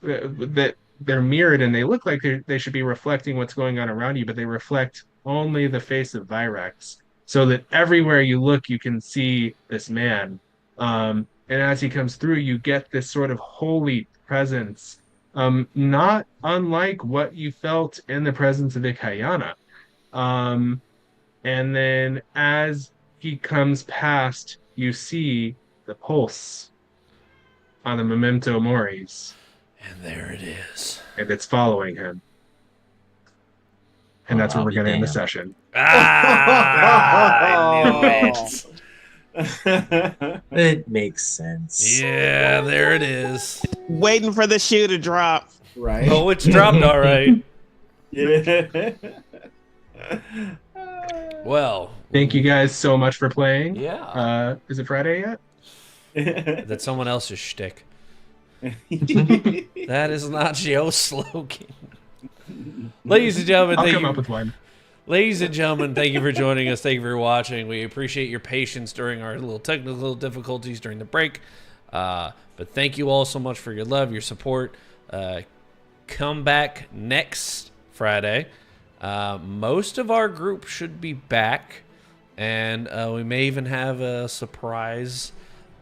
that they're mirrored, and they look like they should be reflecting what's going on around you, but they reflect only the face of Virex, so that everywhere you look, you can see this man. And as he comes through, you get this sort of holy presence, not unlike what you felt in the presence of Ikayana. Um, and then as he comes past, you see the pulse on the Memento Moris, And there it is. and it's following him. And that's where we're going to end the session. Ah, I knew it. It makes sense. Yeah, there it is. Waiting for the shoe to drop. Right? Oh, it's dropped all right. Yeah. Well, Thank you guys so much for playing. yeah. Is it Friday yet? That's someone else's shtick. That is not Joe's slogan. Ladies and gentlemen, I'll thank come you. up with one. Ladies and gentlemen, thank you for joining us. Thank you for watching. We appreciate your patience during our little technical difficulties during the break. But thank you all so much for your love, your support. Come back next Friday. Most of our group should be back, and we may even have a surprise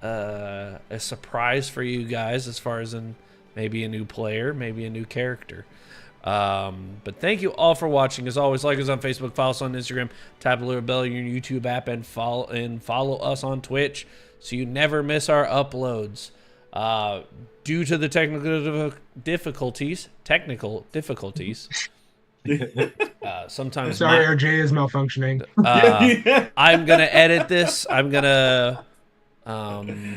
for you guys, as far as in maybe a new player, maybe a new character. But thank you all for watching. As always, like us on Facebook, follow us on Instagram, tap the little bell in your YouTube app, and follow us on Twitch so you never miss our uploads. Due to the technical difficulties, sometimes Sorry, our J is malfunctioning. I'm gonna edit this. I'm gonna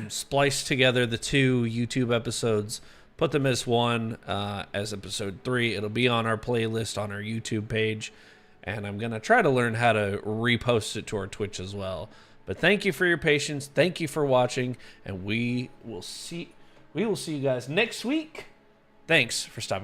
splice together the two YouTube episodes, put them as one, as episode 3. It'll be on our playlist on our YouTube page, and I'm gonna try to learn how to repost it to our Twitch as well. But thank you for your patience. Thank you for watching, and we will see you guys next week. Thanks for stopping.